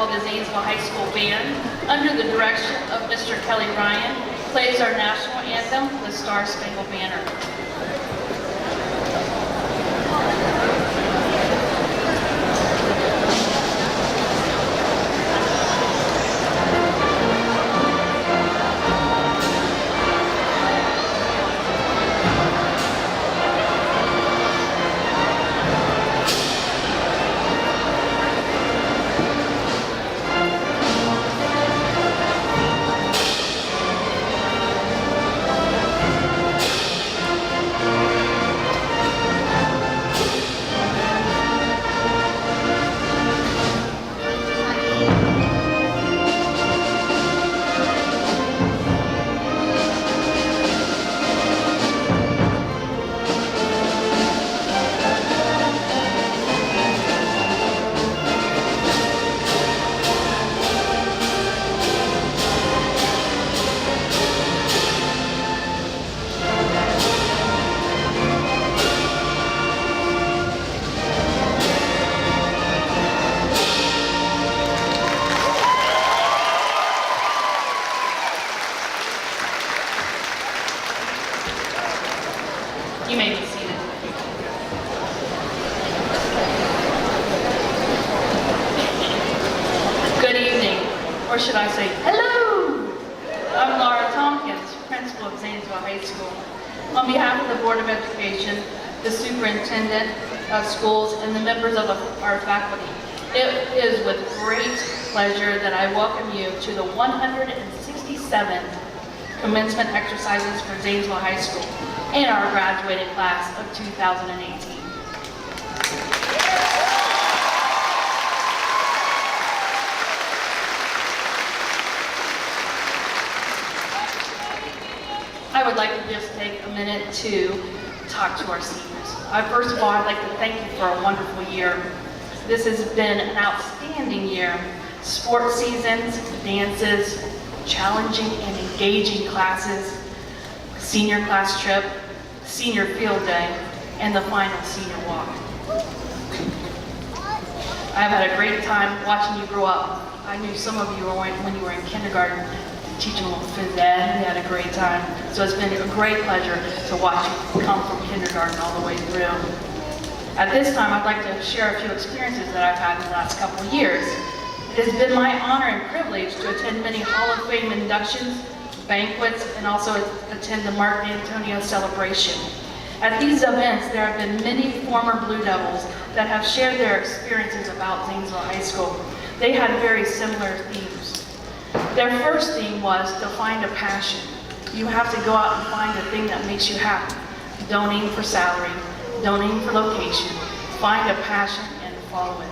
called the Zanesville High School Band, under the direction of Mr. Kelly Ryan, plays our national anthem, the Star Spangled Banner. You may be seated. Good evening, or should I say hello? I'm Laura Tompkins, principal of Zanesville High School. On behalf of the Board of Education, the superintendent of schools, and the members of our faculty, it is with great pleasure that I welcome you to the 167th commencement exercises for Zanesville High School and our graduating class of 2018. I would like to just take a minute to talk to our seniors. First of all, I'd like to thank you for a wonderful year. This has been an outstanding year. Sports seasons, dances, challenging and engaging classes, senior class trip, senior field day, and the final senior walk. I've had a great time watching you grow up. I knew some of you when you were in kindergarten, teaching a little phys ed, we had a great time. So it's been a great pleasure to watch you come from kindergarten all the way through. At this time, I'd like to share a few experiences that I've had in the last couple of years. It has been my honor and privilege to attend many Hall of Fame inductions, banquets, and also attend the Mark Antonio celebration. At these events, there have been many former Blue Devils that have shared their experiences about Zanesville High School. They had very similar themes. Their first theme was to find a passion. You have to go out and find the thing that makes you happy. Don't aim for salary, don't aim for location. Find a passion and follow it.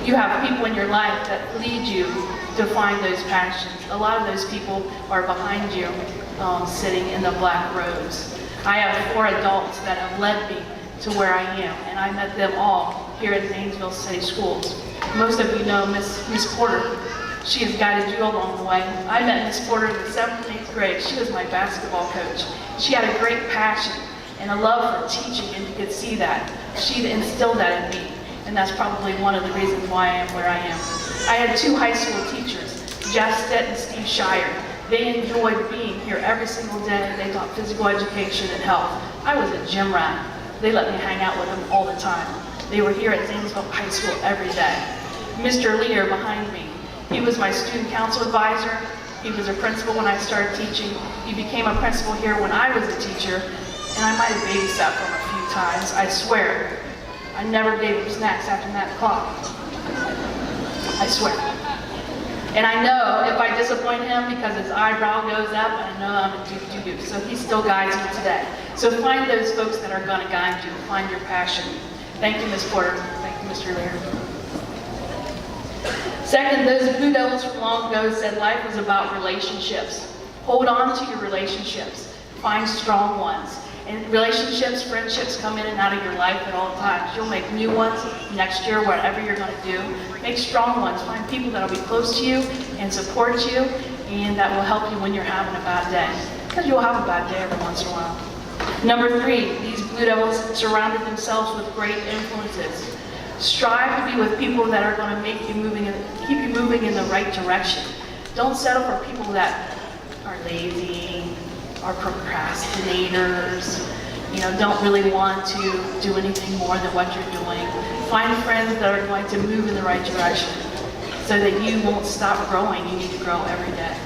You have people in your life that lead you to find those passions. A lot of those people are behind you, sitting in the black robes. I have 4 adults that have led me to where I am, and I met them all here at Zanesville City Schools. Most of you know Miss Porter. She has guided you along the way. I met Miss Porter in the 7th and 8th grade. She was my basketball coach. She had a great passion and a love for teaching, and you could see that. She instilled that in me. And that's probably one of the reasons why I am where I am. I had 2 high school teachers, Jeff Stett and Steve Shire. They enjoyed being here every single day. They taught physical education and health. I was a gym rat. They let me hang out with them all the time. They were here at Zanesville High School every day. Mr. Lear behind me, he was my student council advisor. He was a principal when I started teaching. He became a principal here when I was a teacher, and I might have babysat for him a few times, I swear. I never gave him snacks after 9 o'clock. I swear. And I know if I disappoint him because his eyebrow goes up, I know I'm a doo-doo-doo. So he still guides me today. So find those folks that are going to guide you. Find your passion. Thank you, Ms. Porter. Thank you, Mr. Lear. Second, those Blue Devils from long ago said life was about relationships. Hold on to your relationships. Find strong ones. And relationships, friendships come in and out of your life at all times. You'll make new ones next year, whatever you're going to do. Make strong ones. Find people that will be close to you and support you, and that will help you when you're having a bad day. Because you'll have a bad day every once in a while. Number 3, these Blue Devils surrounded themselves with great influences. Strive to be with people that are going to make you keep you moving in the right direction. Don't settle for people that are lazy, are procrastinators, don't really want to do anything more than what you're doing. Find friends that are going to move in the right direction so that you won't stop growing. You need to grow every day.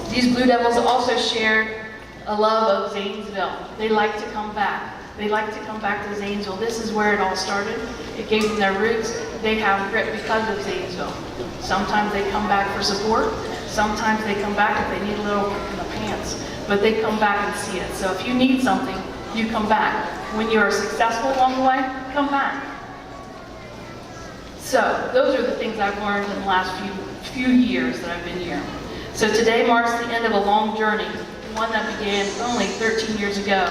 These Blue Devils also shared a love of Zanesville. They like to come back. They like to come back to Zanesville. This is where it all started. It gave them their roots. They have grit because of Zanesville. Sometimes they come back for support. Sometimes they come back if they need a little kick in the pants. But they come back and see it. So if you need something, you come back. When you are successful along the way, come back. So those are the things I've learned in the last few years that I've been here. So today marks the end of a long journey, one that began only 13 years ago.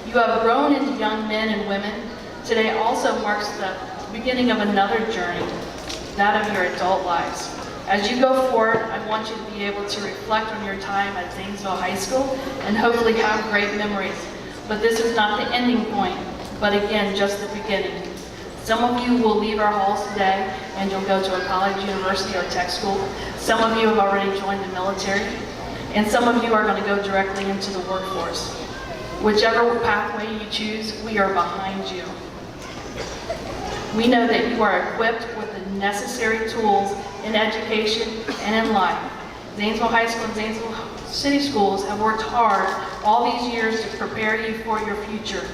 You have grown into young men and women. Today also marks the beginning of another journey, that of your adult lives. As you go forward, I want you to be able to reflect on your time at Zanesville High School and hopefully have great memories. But this is not the ending point, but again, just the beginning. Some of you will leave our halls today and you'll go to a college, university, or tech school. Some of you have already joined the military, and some of you are going to go directly into the workforce. Whichever pathway you choose, we are behind you. We know that you are equipped with the necessary tools in education and in life. Zanesville High School and Zanesville City Schools have worked hard all these years to prepare you for your future.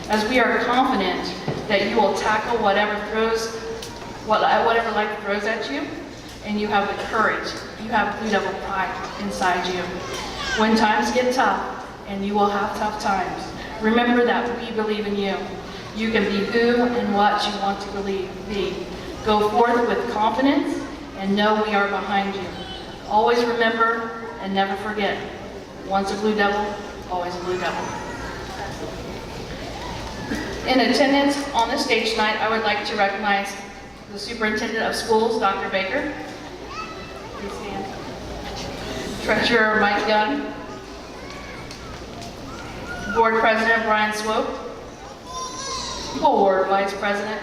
As we are confident that you will tackle whatever life throws at you, and you have the courage, you have Blue Devil pride inside you. When times get tough, and you will have tough times, remember that we believe in you. You can be who and what you want to be. Go forth with confidence and know we are behind you. Always remember and never forget, once a Blue Devil, always a Blue Devil. In attendance on the stage tonight, I would like to recognize the Superintendent of Schools, Dr. Baker. Please stand. Treasurer Mike Young. Board President Brian Swope. Board Vice President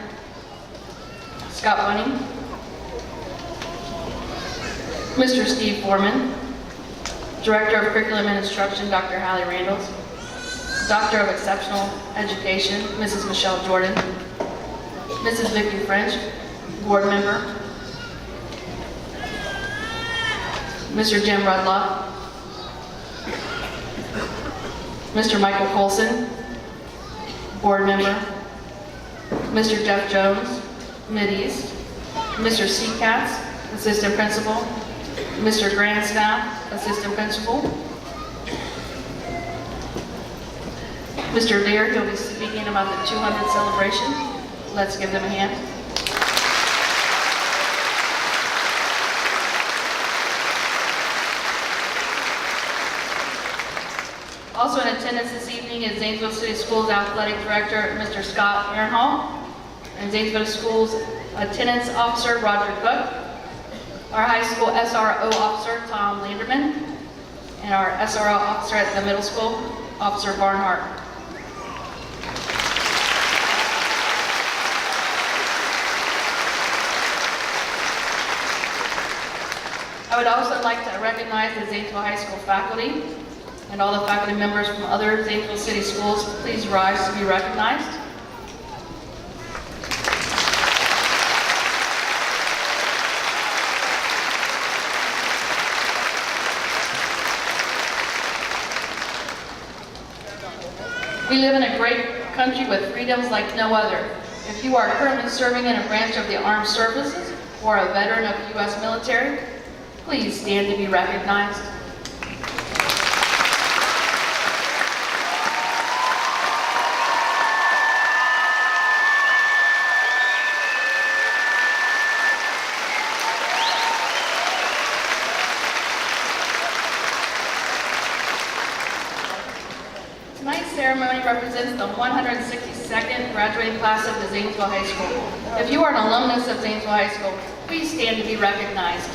Scott Bunning. Mr. Steve Foreman. Director of Curriculum and Instruction, Dr. Hallie Randalls. Doctor of Exceptional Education, Mrs. Michelle Jordan. Mrs. Vicki French, Board Member. Mr. Jim Rudloff. Mr. Michael Colson, Board Member. Mr. Jeff Jones, Mideast. Mr. C. Katz, Assistant Principal. Mr. Grandstaff, Assistant Principal. Mr. Lear, he'll be speaking about the 200 celebration. Let's give them a hand. Also in attendance this evening is Zanesville City Schools Athletic Director, Mr. Scott Aaronhall, and Zanesville Schools Attendance Officer, Roger Cook, our high school SRO Officer, Tom Landerman, and our SRO Officer at the middle school, Officer Barnhart. I would also like to recognize the Zanesville High School faculty and all the faculty members from other Zanesville City Schools. Please rise to be recognized. We live in a great country with freedoms like no other. If you are currently serving in a branch of the armed services or a veteran of the U.S. military, please stand to be recognized. Tonight's ceremony represents the 162nd graduating class of the Zanesville High School. If you are an alumnus of Zanesville High School, please stand to be recognized.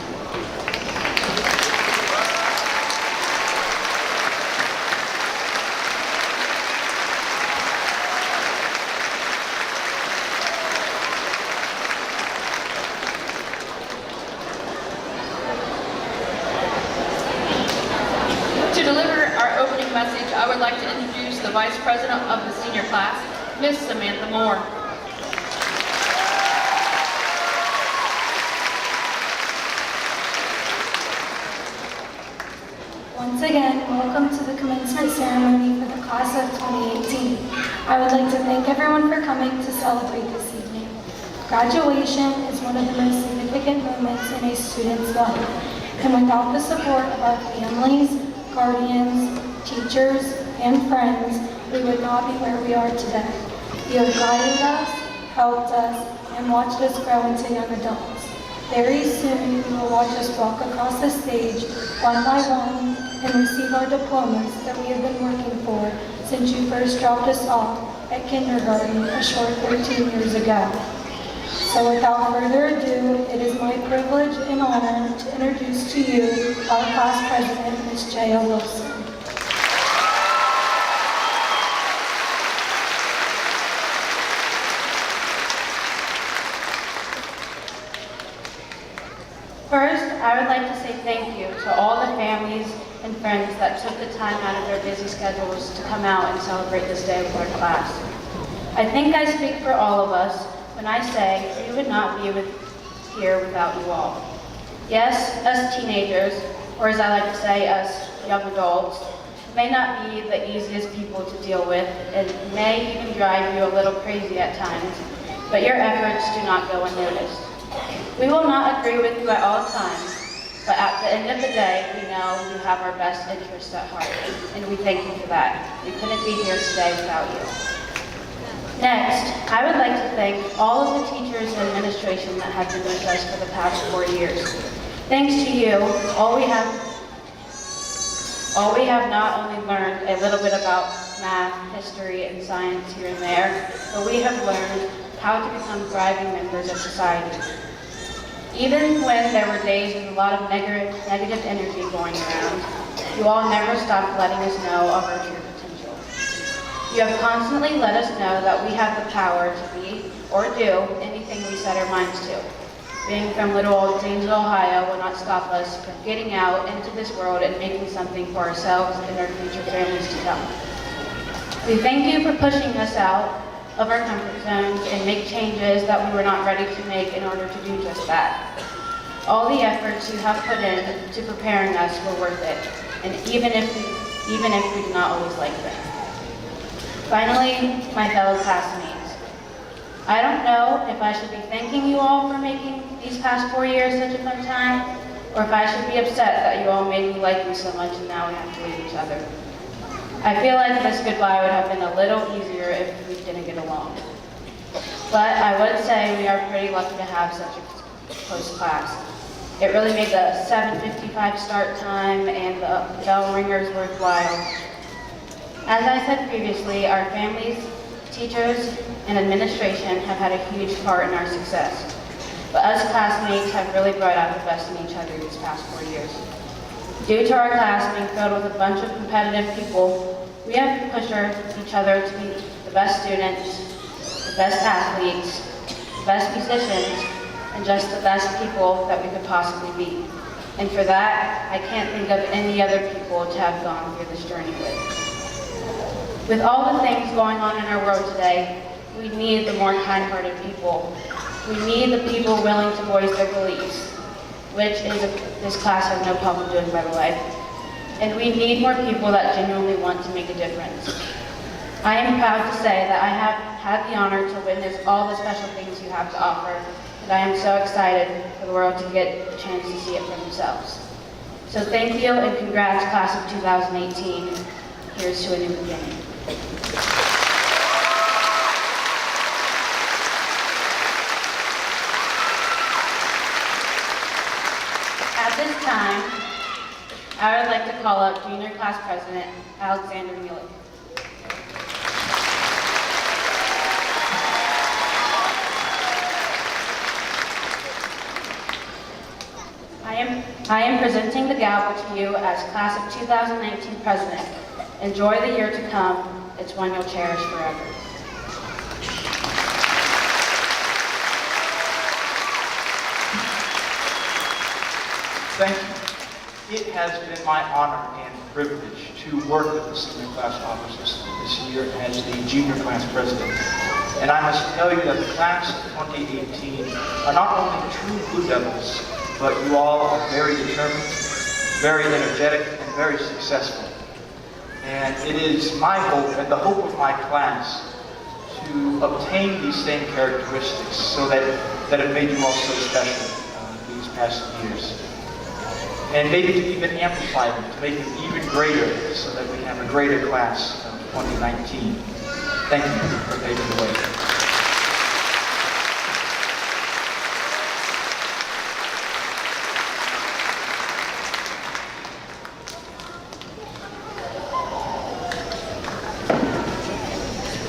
deliver our opening message, I would like to introduce the Vice President of the senior class, Miss Samantha Moore. Once again, welcome to the commencement ceremony for the class of 2018. I would like to thank everyone for coming to celebrate this evening. Graduation is one of the most significant moments in a student's life, and without the support of our families, guardians, teachers, and friends, we would not be where we are today. You have guided us, helped us, and watched us grow into young adults. Very soon, you will watch us walk across the stage, one by one, and receive our diplomas that we have been working for since you first dropped us off at kindergarten a short 13 years ago. So without further ado, it is my privilege and honor to introduce to you our class president, Ms. J.O. Wilson. First, I would like to say thank you to all the families and friends that took the time out of their busy schedules to come out and celebrate this day with our class. I think I speak for all of us when I say we would not be here without you all. Yes, us teenagers, or as I like to say, us young adults, may not be the easiest people to deal with and may even drive you a little crazy at times, but your efforts do not go unnoticed. We will not agree with you at all times, but at the end of the day, we know you have our best interests at heart, and we thank you for that. We couldn't be here today without you. Next, I would like to thank all of the teachers and administration that have been with us for the past 4 years. Thanks to you, all we have not only learned a little bit about math, history, and science here and there, but we have learned how to become thriving members of society. Even when there were days with a lot of negative energy going around, you all never stopped letting us know of our true potential. You have constantly let us know that we have the power to be or do anything we set our minds to. Being from little old Zanesville, Ohio will not stop us from getting out into this world and making something for ourselves and our future families to come. We thank you for pushing us out of our comfort zones and make changes that we were not ready to make in order to do just that. All the efforts you have put in to preparing us were worth it, and even if we did not always like them. Finally, my fellow classmates, I don't know if I should be thanking you all for making these past 4 years such a fun time, or if I should be upset that you all made me like you so much and now we have to leave each other. I feel like this goodbye would have been a little easier if we didn't get along. But I would say we are pretty lucky to have such a close class. It really made the 7:55 start time and the bell ringers worthwhile. As I said previously, our families, teachers, and administration have had a huge part in our success. But us classmates have really brought out the best in each other these past 4 years. Due to our class being filled with a bunch of competitive people, we have to push each other to be the best students, the best athletes, the best musicians, and just the best people that we could possibly be. And for that, I can't think of any other people to have gone through this journey with. With all the things going on in our world today, we need the more kind-hearted people. We need the people willing to voice their beliefs, which this class has no problem doing, by the way. And we need more people that genuinely want to make a difference. I am proud to say that I have had the honor to witness all the special things you have to offer, and I am so excited for the world to get a chance to see it for themselves. So thank you and congrats, class of 2018. Here's to a new beginning. At this time, I would like to call up Junior Class President Alexander Mueller. I am presenting the gavel to you as Class of 2019 President. Enjoy the year to come. It's one you'll cherish forever. Thank you. It has been my honor and privilege to work with the senior class officers this year as the junior class president. And I must tell you that the class of 2018 are not only true Blue Devils, but you all are very determined, very energetic, and very successful. And it is my hope and the hope of my class to obtain these same characteristics so that have made you all so special these past years. And maybe to even amplify them, to make them even greater so that we have a greater class of 2019. Thank you for paving the way.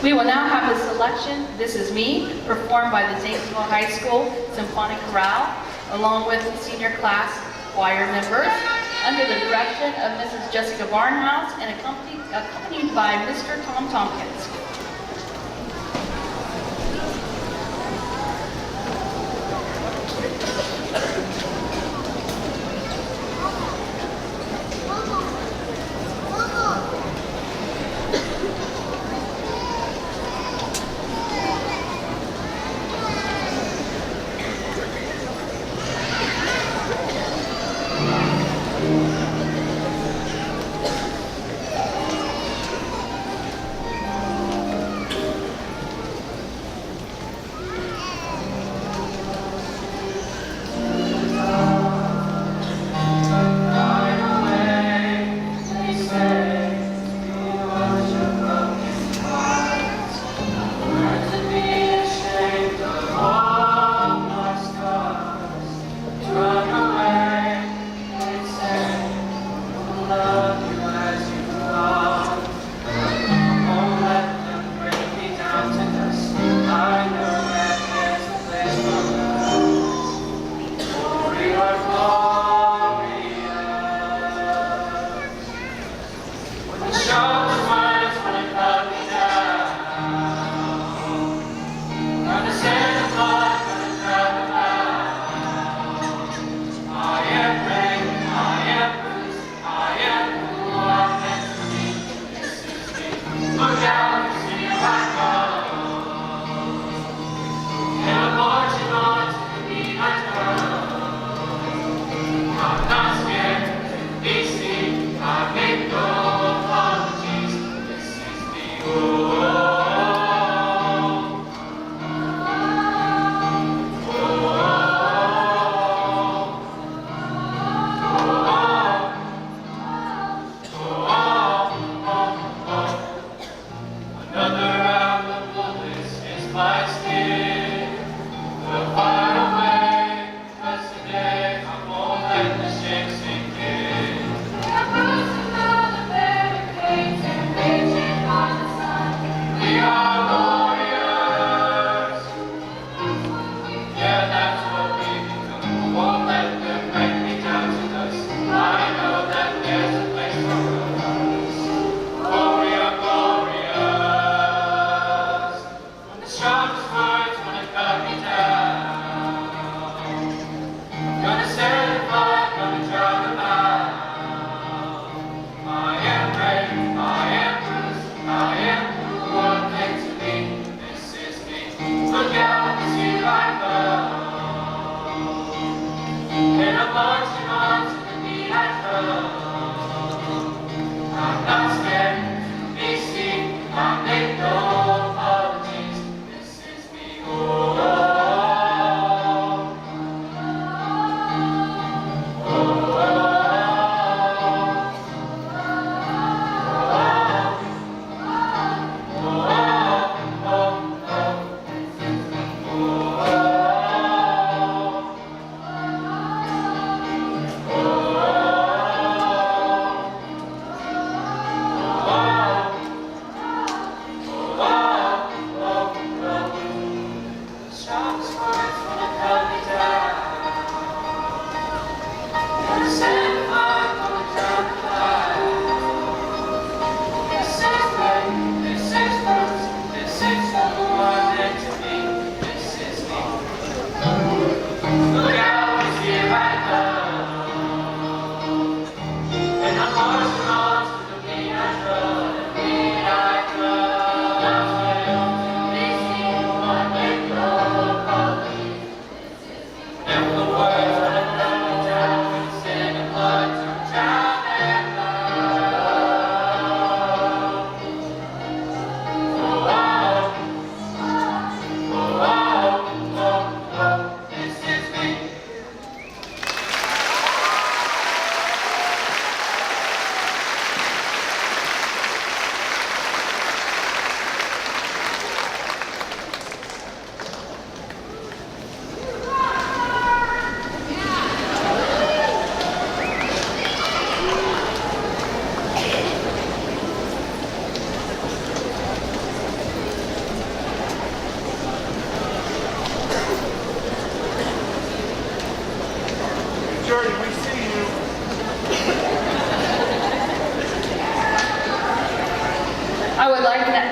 We will now have a selection, This Is Me, performed by the Zanesville High School Symphonic Chorale, along with senior class choir members, under the direction of Mrs. Jessica Barnhouse and accompanied by Mr. Tom Tompkins.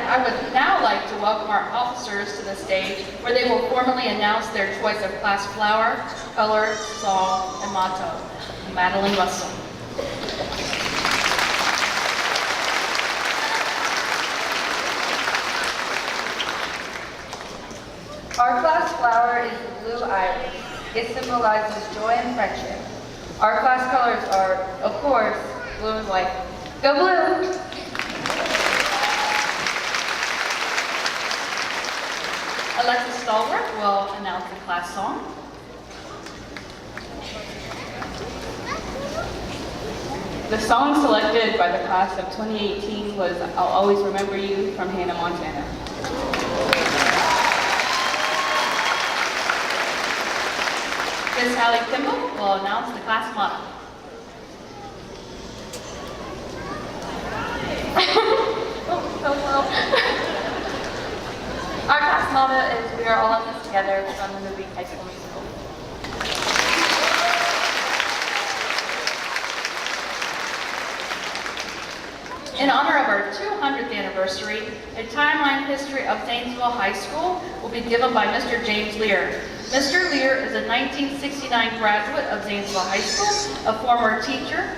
I would now like to welcome our officers to the stage where they will formally announce their choice of class flower, color, song, and motto. Madeline Russell. Our class flower is the blue iris. It symbolizes joy and friendship. Our class colors are, of course, blue and white. Go blue! Alexis Stallworth will announce the class song. The song selected by the class of 2018 was I'll Always Remember You from Hannah Montana. Miss Hallie Kimball will announce the class motto. Our class motto is, "We are all in this together," from the movie High School Musical. In honor of our 200th anniversary, a timeline history of Zanesville High School will be given by Mr. James Lear. Mr. Lear is a 1969 graduate of Zanesville High School, a former teacher,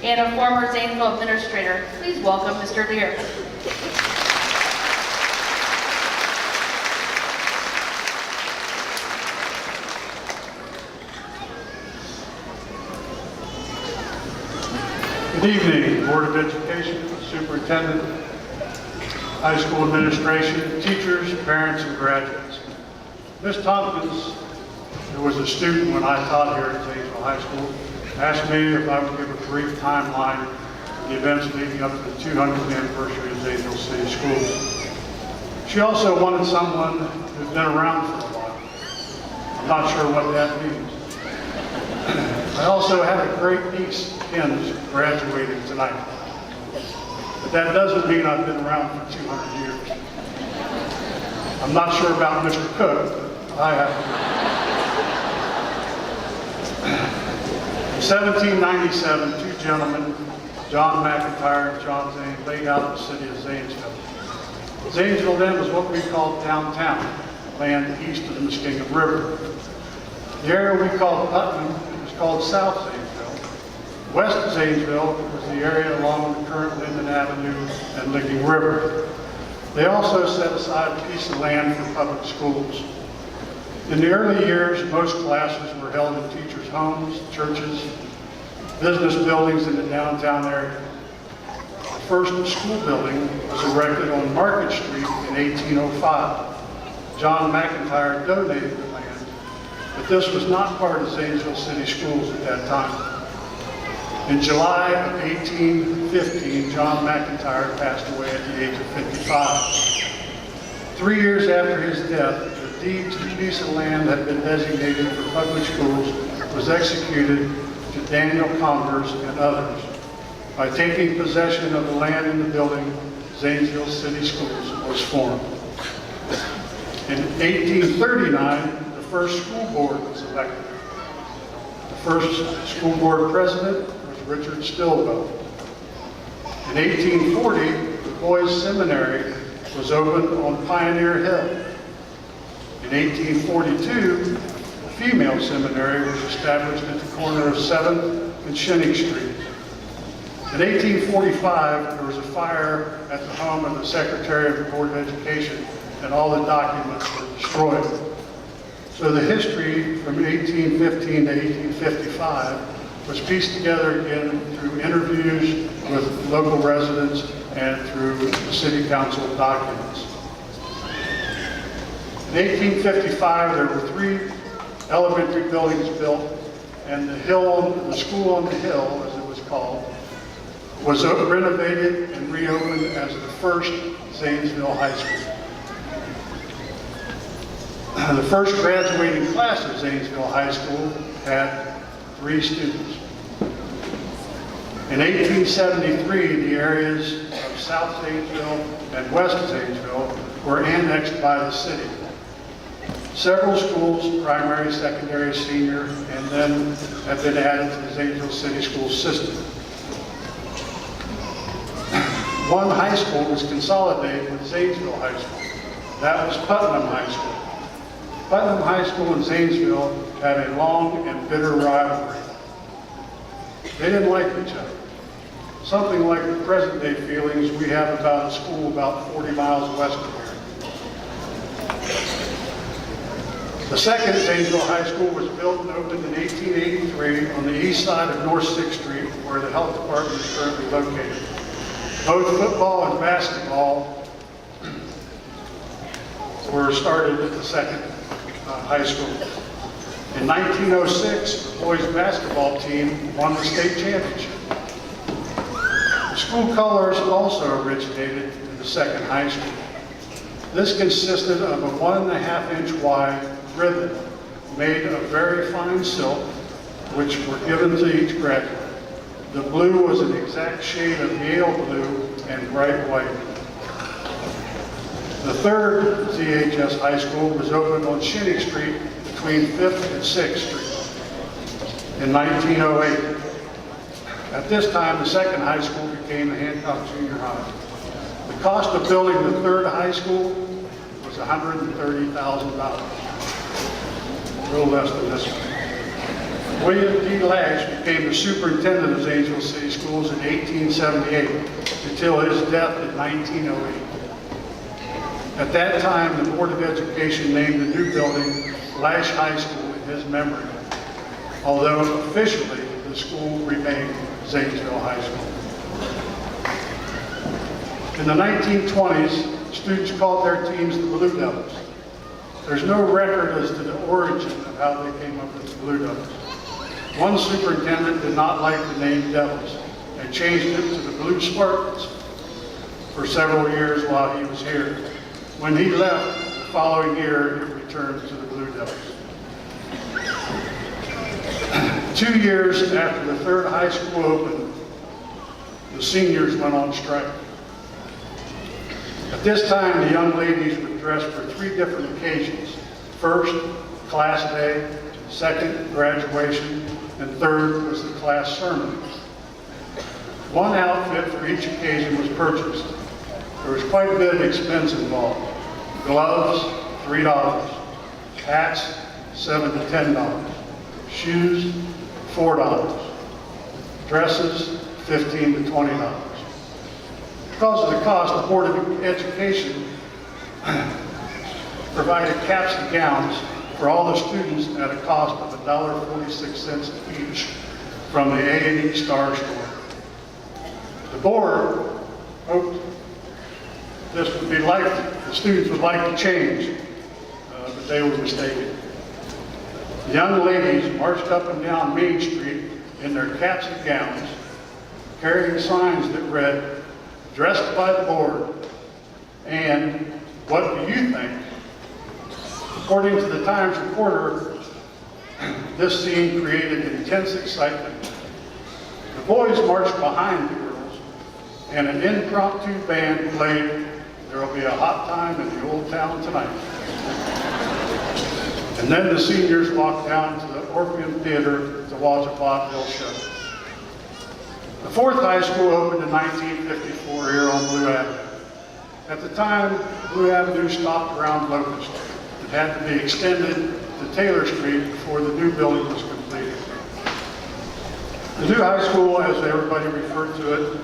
and a former Zanesville administrator. Please welcome Mr. Lear. Good evening, Board of Education, Superintendent, High School Administration, teachers, parents, and graduates. Ms. Tompkins, who was a student when I taught here at Zanesville High School, asked me if I would give a brief timeline of the events leading up to the 200th anniversary of Zanesville City Schools. She also wanted someone who's been around for a while. I'm not sure what that means. I also have a great niece, Ken, who's graduating tonight. But that doesn't mean I've been around for 200 years. I'm not sure about Mr. Cook, but I have. In 1797, two gentlemen, John McIntyre and John Zane, laid out the city of Zanesville. Zanesville then was what we called downtown, land east of the Muskingum River. The area we called Putnam was called South Zanesville. West of Zanesville was the area along the current Linden Avenue and Licking River. They also set aside a piece of land for public schools. In the early years, most classes were held in teachers' homes, churches, business buildings in the downtown area. The first school building was erected on Market Street in 1805. John McIntyre donated the land, but this was not part of Zanesville City Schools at that time. In July of 1815, John McIntyre passed away at the age of 55. 3 years after his death, the deed to the piece of land that had been designated for public schools was executed to Daniel Converse and others. By taking possession of the land in the building, Zanesville City Schools was formed. In 1839, the first school board was elected. The first school board president was Richard Stillwell. In 1840, the Boys Seminary was opened on Pioneer Hill. In 1842, a female seminary was established at the corner of 7th and Shinning Street. In 1845, there was a fire at the home of the Secretary of the Board of Education, and all the documents were destroyed. So the history from 1815 to 1855 was pieced together again through interviews with local residents and through the City Council documents. In 1855, there were 3 elementary buildings built, and the school on the hill, as it was called, was renovated and reopened as the first Zanesville High School. The first graduating class of Zanesville High School had 3 students. In 1873, the areas of South Zanesville and West Zanesville were annexed by the city. Several schools, primary, secondary, senior, and then have been added to the Zanesville City School system. One high school was consolidated with Zanesville High School. That was Putnam High School. Putnam High School and Zanesville had a long and bitter rivalry. They didn't like each other. Something like the present day feelings we have about a school about 40 miles west of here. The second Zanesville High School was built and opened in 1883 on the east side of North 6th Street, where the health department is currently located. Both football and basketball were started at the second high school. In 1906, the boys basketball team won the state championship. The school colors also originated in the second high school. This consisted of a 1.5-inch wide ribbon made of very fine silk, which were given to each graduate. The blue was an exact shade of Yale blue and bright white. The third ZHS high school was opened on Shinnick Street between 5th and 6th Street in 1908. At this time, the second high school became the Hancock Junior High. The cost of building the third high school was $130,000. A little less than this one. William D. Lash became the superintendent of Zanesville City Schools in 1878 until his death in 1908. At that time, the Board of Education named the new building Lash High School in his memory, although officially the school remained Zanesville High School. In the 1920s, students called their teams the Blue Devils. There's no record as to the origin of how they came up with the Blue Devils. One superintendent did not like the name Devils and changed it to the Blue Spartans for several years while he was here. When he left the following year, it returned to the Blue Devils. 2 years after the third high school opened, the seniors went on strike. At this time, the young ladies were dressed for 3 different occasions. First, class day, second, graduation, and third was the class sermon. One outfit for each occasion was purchased. There was quite a bit of expense involved. Gloves, $3. Hats, $7 to $10. Shoes, $4. Dresses, $15 to $20. Because of the cost, the Board of Education provided caps and gowns for all the students at a cost of $1.46 each from the A&E Star Store. The board hoped this would be like, the students would like to change, but they were mistaken. The young ladies marched up and down Main Street in their caps and gowns, carrying signs that read, "Dressed by the board," and "What do you think?" According to the Times Reporter, this scene created intense excitement. The boys marched behind the girls, and an impromptu band played "There'll Be a Hot Time in the Old Town Tonight." And then the seniors walked down to the Orpheum Theater to watch a vaudeville show. The fourth high school opened in 1954 here on Blue Avenue. At the time, Blue Avenue stopped around Locust. It had to be extended to Taylor Street before the new building was completed. The new high school, as everybody referred to it,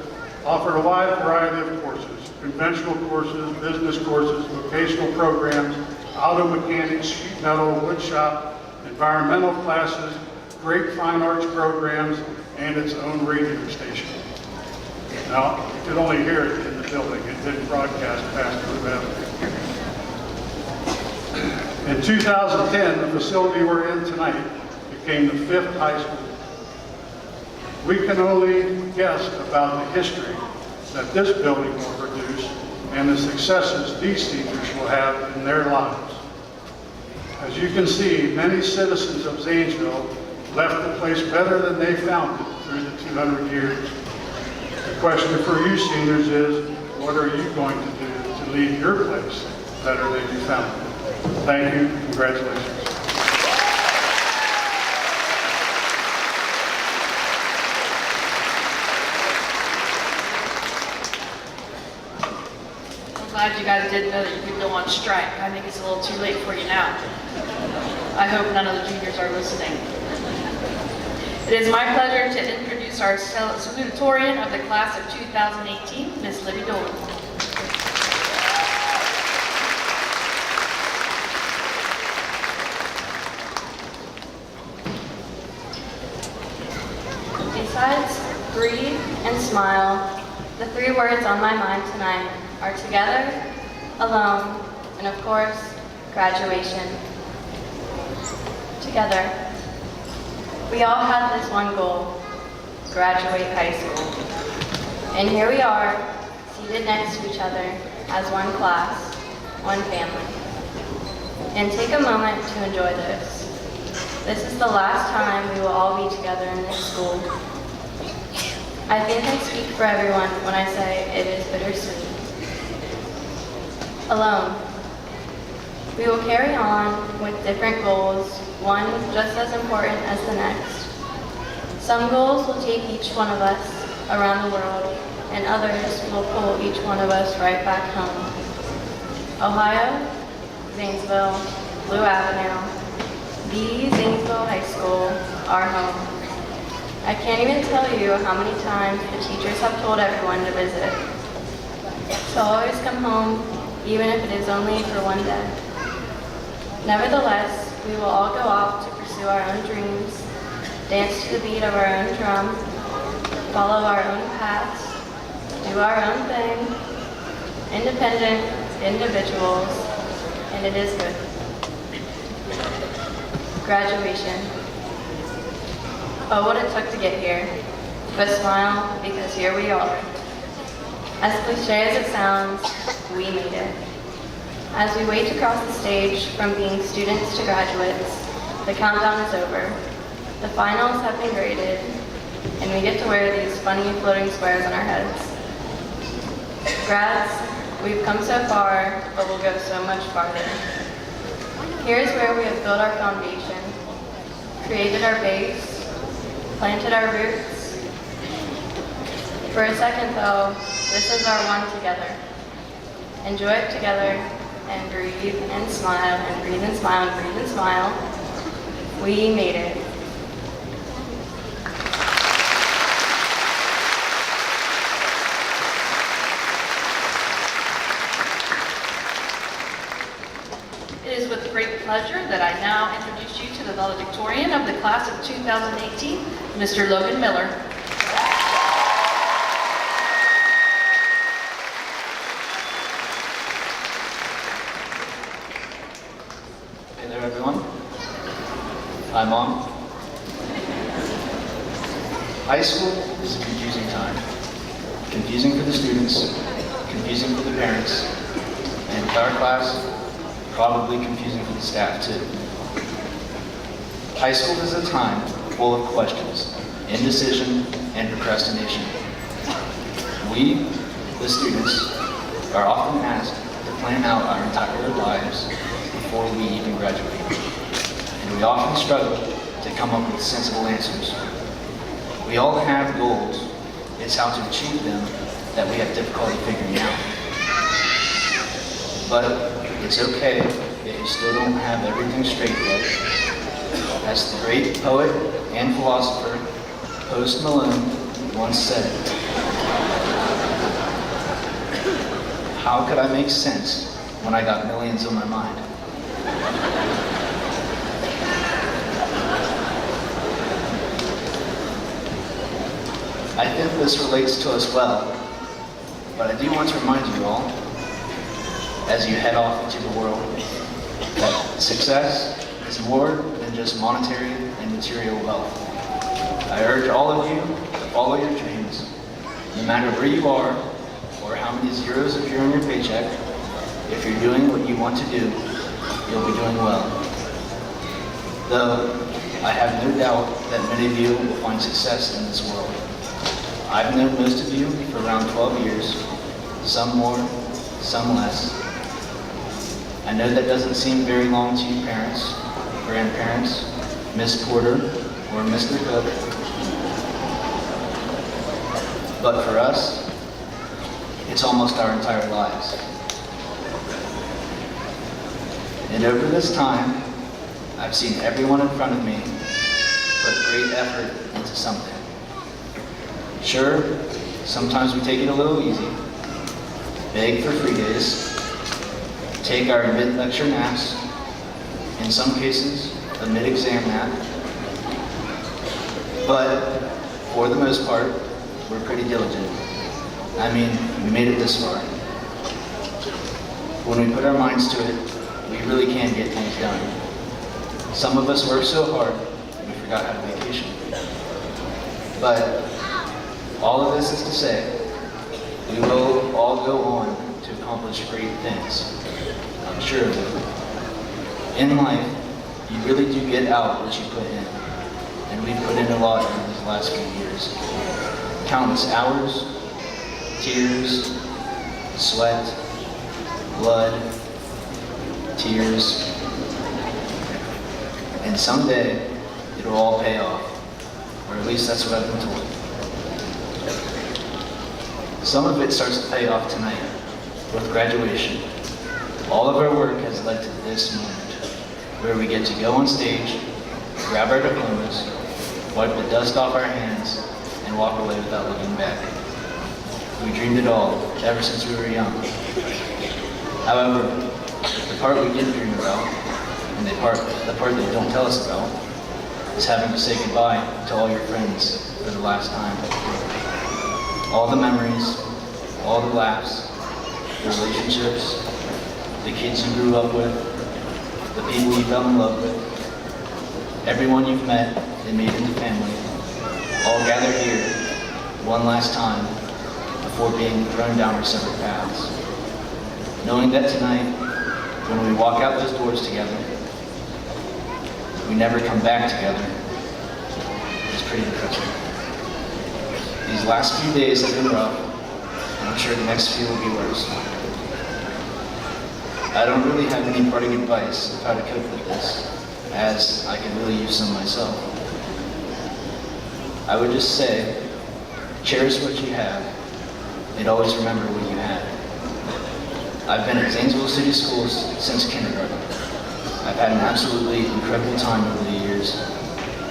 offered a wide variety of courses: conventional courses, business courses, vocational programs, auto mechanics, sheet metal, wood shop, environmental classes, great fine arts programs, and its own radio station. Now, you could only hear it in the building. It didn't broadcast past Blue Avenue. In 2010, the facility we're in tonight became the 5th high school. We can only guess about the history that this building will produce and the successes these seniors will have in their lives. As you can see, many citizens of Zanesville left the place better than they found it through the 200 years. The question for you seniors is, what are you going to do to leave your place better than you found it? Thank you. Congratulations. I'm glad you guys didn't know that you could go on strike. I think it's a little too late for you now. I hope none of the juniors are listening. It is my pleasure to introduce our salutatorian of the class of 2018, Miss Libby Dolan. Besides breathe and smile, the three words on my mind tonight are together, alone, and of course, graduation. Together. We all had this one goal, graduate high school. And here we are, seated next to each other as one class, one family. And take a moment to enjoy this. This is the last time we will all be together in this school. I think I speak for everyone when I say it is bittersweet. Alone. We will carry on with different goals, one just as important as the next. Some goals will take each one of us around the world, and others will pull each one of us right back home. Ohio, Zanesville, Blue Avenue, the Zanesville High School, our home. I can't even tell you how many times the teachers have told everyone to visit. So always come home, even if it is only for one day. Nevertheless, we will all go off to pursue our own dreams, dance to the beat of our own drum, follow our own paths, do our own thing, independent individuals, and it is good. Graduation. Oh, what it took to get here, but smile because here we are. As cliche as it sounds, we made it. As we wait to cross the stage from being students to graduates, the countdown is over. The finals have been graded, and we get to wear these funny floating squares on our heads. Grads, we've come so far, but we'll go so much farther. Here's where we have built our foundation, created our base, planted our roots. For a second though, this is our one together. Enjoy it together, and breathe and smile, and breathe and smile, and breathe and smile. We made it. It is with great pleasure that I now introduce you to the valedictorian of the class of 2018, Mr. Logan Miller. Hey there, everyone. Hi, Mom. High school is a confusing time. Confusing for the students, confusing for the parents, and with our class, probably confusing for the staff too. High school is a time full of questions, indecision, and procrastination. We, the students, are often asked to plan out our entire lives before we even graduate. And we often struggle to come up with sensible answers. We all have goals. It's how to achieve them that we have difficulty figuring out. But it's okay if you still don't have everything straight yet. As the great poet and philosopher, Post Malone, once said, "How could I make sense when I got millions on my mind?" I think this relates to us well, but I do want to remind you all, as you head off into the world, that success is more than just monetary and material wealth. I urge all of you to follow your dreams, no matter where you are or how many zeros appear on your paycheck. If you're doing what you want to do, you'll be doing well. Though I have no doubt that many of you will find success in this world. I've known most of you for around 12 years, some more, some less. I know that doesn't seem very long to you parents, grandparents, Miss Porter, or Mr. Cook. But for us, it's almost our entire lives. And over this time, I've seen everyone in front of me put great effort into something. Sure, sometimes we take it a little easy, beg for free days, take our mid-lecture naps, in some cases, a mid-exam nap. But for the most part, we're pretty diligent. I mean, we made it this far. When we put our minds to it, we really can get things done. Some of us work so hard, we forgot how to vacation. But all of this is to say, we will all go on to accomplish great things. I'm sure of it. In life, you really do get out what you put in. And we've put in a lot in these last few years. Countless hours, tears, sweat, blood, tears. And someday, it'll all pay off. Or at least that's what I've been told. Some of it starts to pay off tonight with graduation. All of our work has led to this moment, where we get to go on stage, grab our diplomas, wipe the dust off our hands, and walk away without looking back. We dreamed it all ever since we were young. However, the part we didn't dream about, and the part they don't tell us about, is having to say goodbye to all your friends for the last time. All the memories, all the laughs, the relationships, the kids you grew up with, the people you fell in love with, everyone you've met and made into family, all gathered here one last time before being thrown down our separate paths. Knowing that tonight, when we walk out those doors together, we never come back together, is pretty depressing. These last few days have been rough, and I'm sure the next few will be worse. I don't really have any parting advice of how to cope with this, as I could really use some myself. I would just say, cherish what you have, and always remember what you had. I've been at Zanesville City Schools since kindergarten. I've had an absolutely incredible time over the years,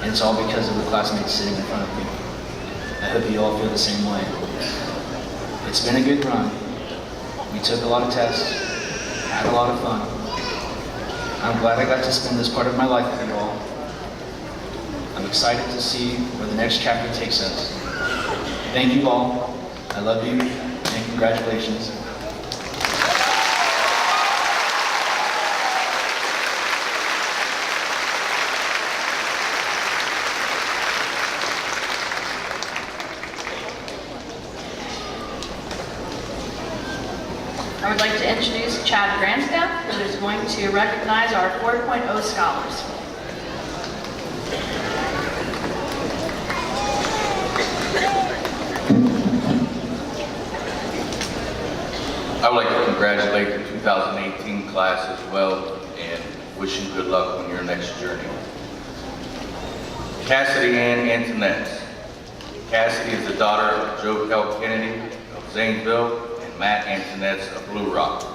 and it's all because of the classmates sitting in front of me. I hope you all feel the same way. It's been a good run. We took a lot of tests, had a lot of fun. I'm glad I got to spend this part of my life with you all. I'm excited to see where the next chapter takes us. Thank you all. I love you, and congratulations. I would like to introduce Chad Grandstaff, who is going to recognize our 4.0 scholars. I would like to congratulate the 2018 class as well and wish you good luck on your next journey. Cassidy Ann Antoinette. Cassidy is the daughter of Joe Kell Kennedy of Zanesville and Matt Antoinette of Blue Rock.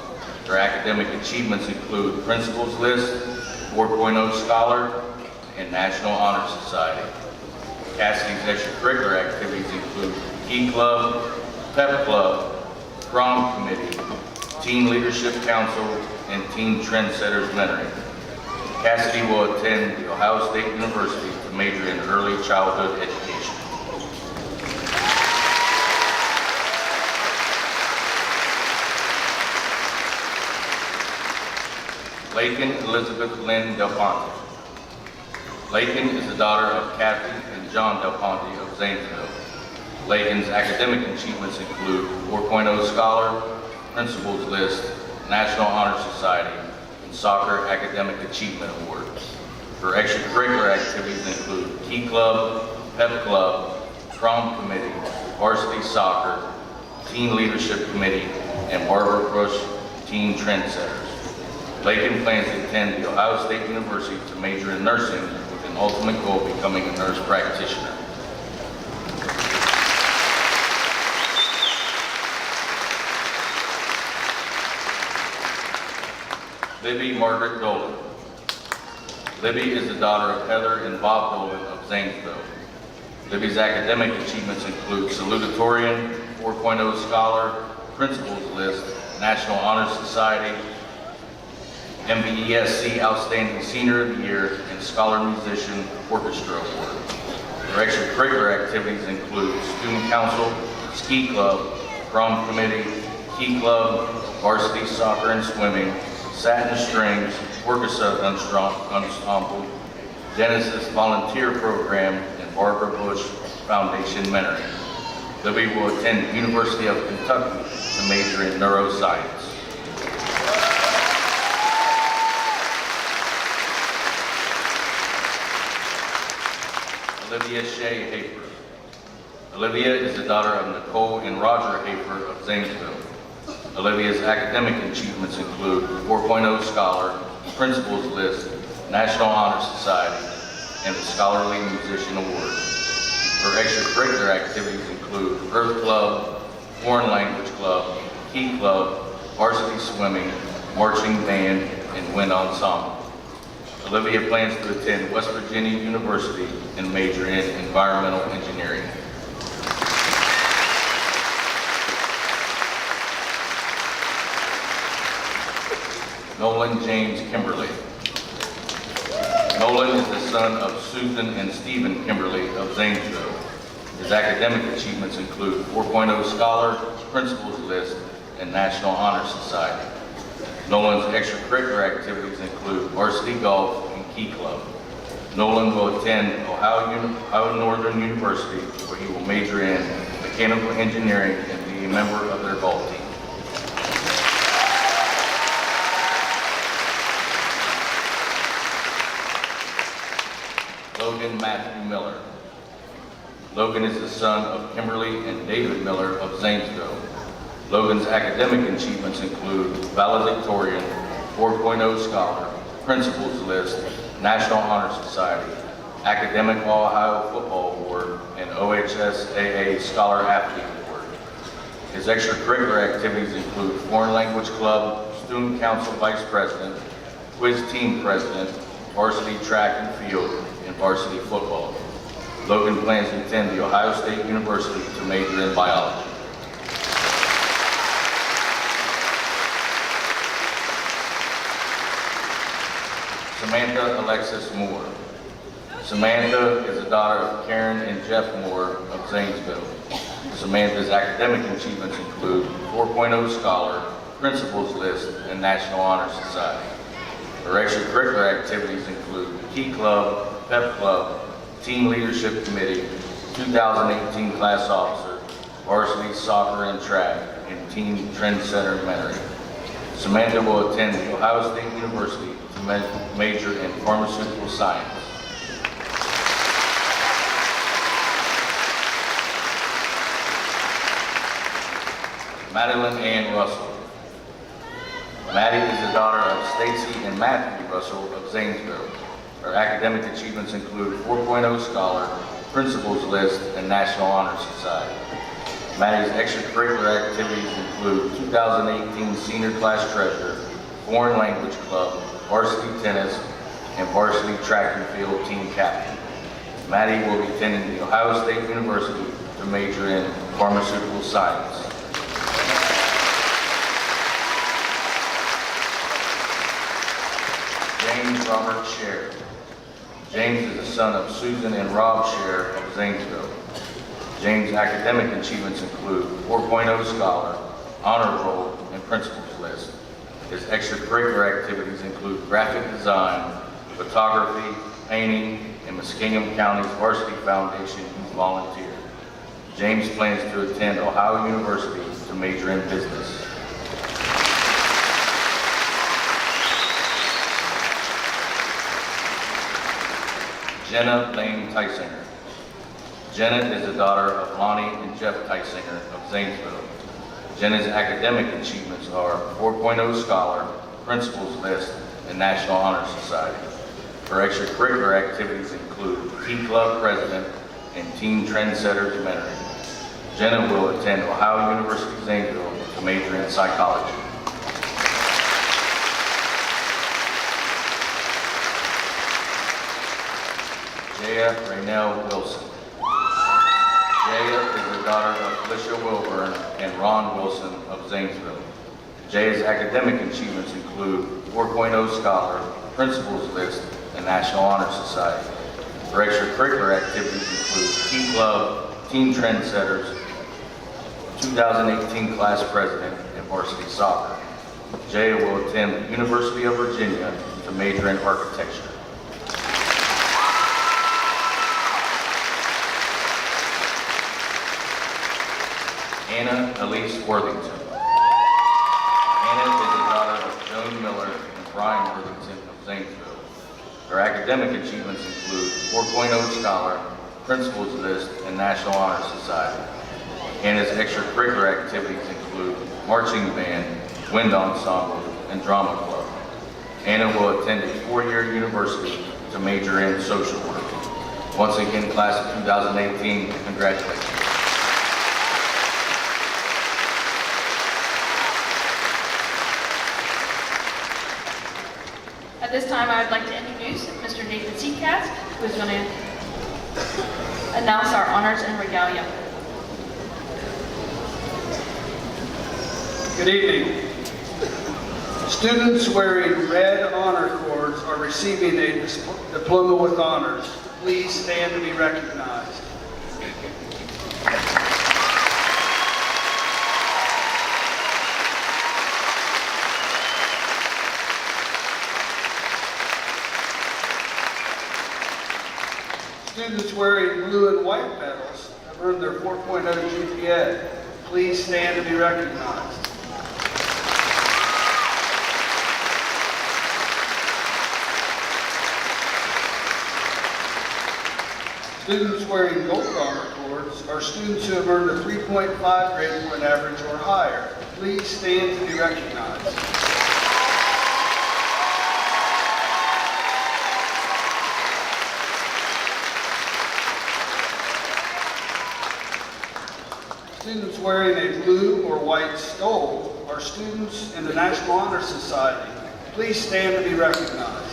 Her academic achievements include Principals List, 4.0 Scholar, and National Honor Society. Cassidy's extracurricular activities include Key Club, Pep Club, Prom Committee, Teen Leadership Council, and Teen Trendsetters Mentoring. Cassidy will attend the Ohio State University to major in early childhood education. Lakin Elizabeth Lynn Del Ponte. Lakin is the daughter of Kathy and John Del Ponte of Zanesville. Lakin's academic achievements include 4.0 Scholar, Principals List, National Honor Society, and Soccer Academic Achievement Award. Her extracurricular activities include Key Club, Pep Club, Prom Committee, Varsity Soccer, Teen Leadership Committee, and Barbara Bush Teen Trendsetters. Lakin plans to attend The Ohio State University to major in nursing with an ultimate goal of becoming a nurse practitioner. Libby Margaret Dolan. Libby is the daughter of Heather and Bob Dolan of Zanesville. Libby's academic achievements include salutatorian, 4.0 scholar, principals list, National Honor Society, MBESC Outstanding Senior of the Year, and Scholar Musician Orchestra Award. Her extracurricular activities include student council, ski club, prom committee, key club, varsity soccer and swimming, satin strings, orchestra ensemble, Genesis volunteer program, and Barbara Bush Foundation mentoring. Libby will attend University of Kentucky to major in neuroscience. Olivia Shea Hafer. Olivia is the daughter of Nicole and Roger Hafer of Zanesville. Olivia's academic achievements include 4.0 scholar, principals list, National Honor Society, and the Scholarly Musician Award. Her extracurricular activities include Earth Club, Foreign Language Club, Key Club, varsity swimming, marching band, and wind ensemble. Olivia plans to attend West Virginia University and major in environmental engineering. Nolan James Kimberly. Nolan is the son of Susan and Stephen Kimberly of Zanesville. His academic achievements include 4.0 scholar, principals list, and National Honor Society. Nolan's extracurricular activities include varsity golf and key club. Nolan will attend Ohio Northern University, where he will major in mechanical engineering and be a member of their golf team. Logan Matthew Miller. Logan is the son of Kimberly and David Miller of Zanesville. Logan's academic achievements include valedictorian, 4.0 scholar, principals list, National Honor Society, Academic All-Ohio Football Award, and OHSAA Scholar Athlete Award. His extracurricular activities include Foreign Language Club, Student Council Vice President, Quiz Team President, varsity track and field, and varsity football. Logan plans to attend The Ohio State University to major in biology. Samantha Alexis Moore. Samantha is the daughter of Karen and Jeff Moore of Zanesville. Samantha's academic achievements include 4.0 scholar, principals list, and National Honor Society. Her extracurricular activities include Key Club, Pep Club, Team Leadership Committee, 2018 Class Officer, Varsity Soccer and Track, and Team Trendsetter Mentoring. Samantha will attend The Ohio State University to major in pharmaceutical science. Madeline Ann Russell. Maddie is the daughter of Stacy and Matthew Russell of Zanesville. Her academic achievements include 4.0 scholar, principals list, and National Honor Society. Maddie's extracurricular activities include 2018 Senior Class Treasurer, Foreign Language Club, varsity tennis, and varsity track and field team captain. Maddie will be attending The Ohio State University to major in pharmaceutical science. James Robert Scher. James is the son of Susan and Rob Scher of Zanesville. James' academic achievements include 4.0 scholar, honor roll, and principals list. His extracurricular activities include graphic design, photography, painting, and Muskingum County's Varsity Foundation Youth Volunteer. James plans to attend Ohio University to major in business. Jenna Lane Tysinger. Jenna is the daughter of Lonnie and Jeff Tysinger of Zanesville. Jenna's academic achievements are 4.0 scholar, Principals List and National Honor Society. Her extracurricular activities include Tea Club President and Teen Trendsetters Mentoring. Jenna will attend Ohio University Zanesville to major in psychology. Jaya Raynell Wilson. Jaya is the daughter of Felicia Wilburn and Ron Wilson of Zanesville. Jaya's academic achievements include 4.0 Scholar, Principals List, and National Honor Society. Her extracurricular activities include Tea Club, Teen Trendsetters, 2018 Class President, and Varsity Soccer. Jaya will attend the University of Virginia to major in architecture. Anna Elise Worthington. Anna is the daughter of Joan Miller and Brian Worthington of Zanesville. Her academic achievements include 4.0 Scholar, Principals List, and National Honor Society. Anna's extracurricular activities include marching band, wind ensemble, and drama club. Anna will attend a four-year university to major in social work. Once again, class of 2018, congratulations. At this time, I would like to introduce Mr. Nathan Seacast, who is going to announce our honors and regalia. Good evening. Students wearing red honor cords are receiving a diploma with honors. Please stand to be recognized. Students wearing blue and white medals have earned their 4.0 GPA. Please stand to be recognized. Students wearing gold honor cords are students who have earned a 3.5 grade point average or higher. Please stand to be recognized. Students wearing a blue or white stole are students in the National Honor Society. Please stand to be recognized.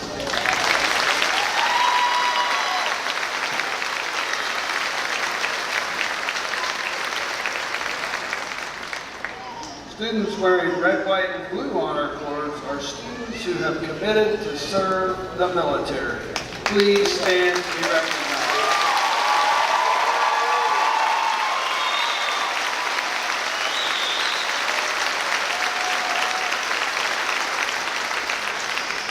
Students wearing red, white, and blue honor cords are students who have committed to serve the military. Please stand to be recognized.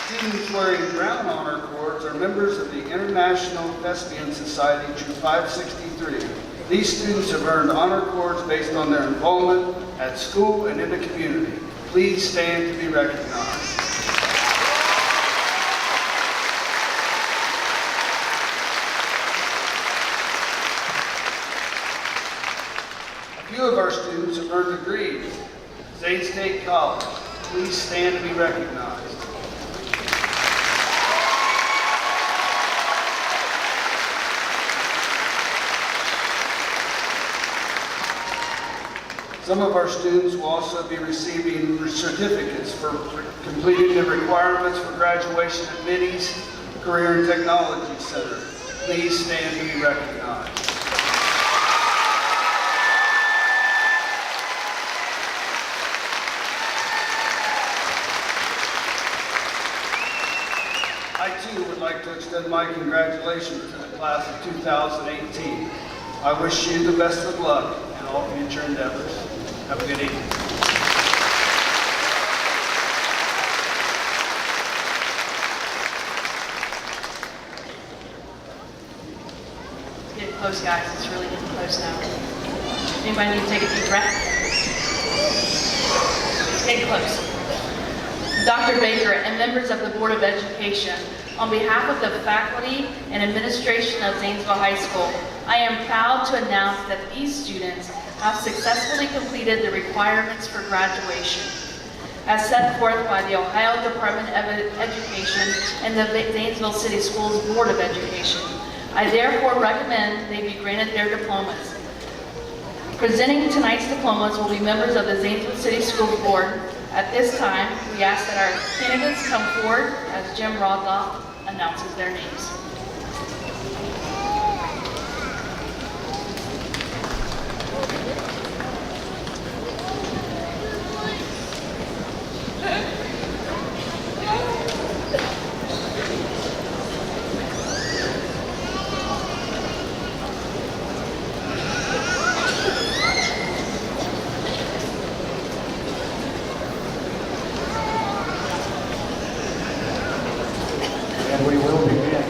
Students wearing brown honor cords are members of the International Thespian Society, Troop 563. These students have earned honor cords based on their involvement at school and in the community. Please stand to be recognized. A few of our students have earned degrees at Zane State College. Please stand to be recognized. Some of our students will also be receiving certificates for completing the requirements for graduation at Minnie's Career and Technology Center. Please stand to be recognized. I too would like to extend my congratulations to the class of 2018. I wish you the best of luck in all future endeavors. Have a good evening. It's getting close, guys. It's really getting close now. Anybody need to take a deep breath? It's getting close. Dr. Baker and members of the Board of Education, on behalf of the faculty and administration of Zanesville High School, I am proud to announce that these students have successfully completed the requirements for graduation. as set forth by the Ohio Department of Education and the Zanesville City Schools Board of Education. I therefore recommend they be granted their diplomas. Presenting tonight's diplomas will be members of the Zanesville City Schools Board. At this time, we ask that our candidates come forward as Jim Rodloff announces their names. And we will begin.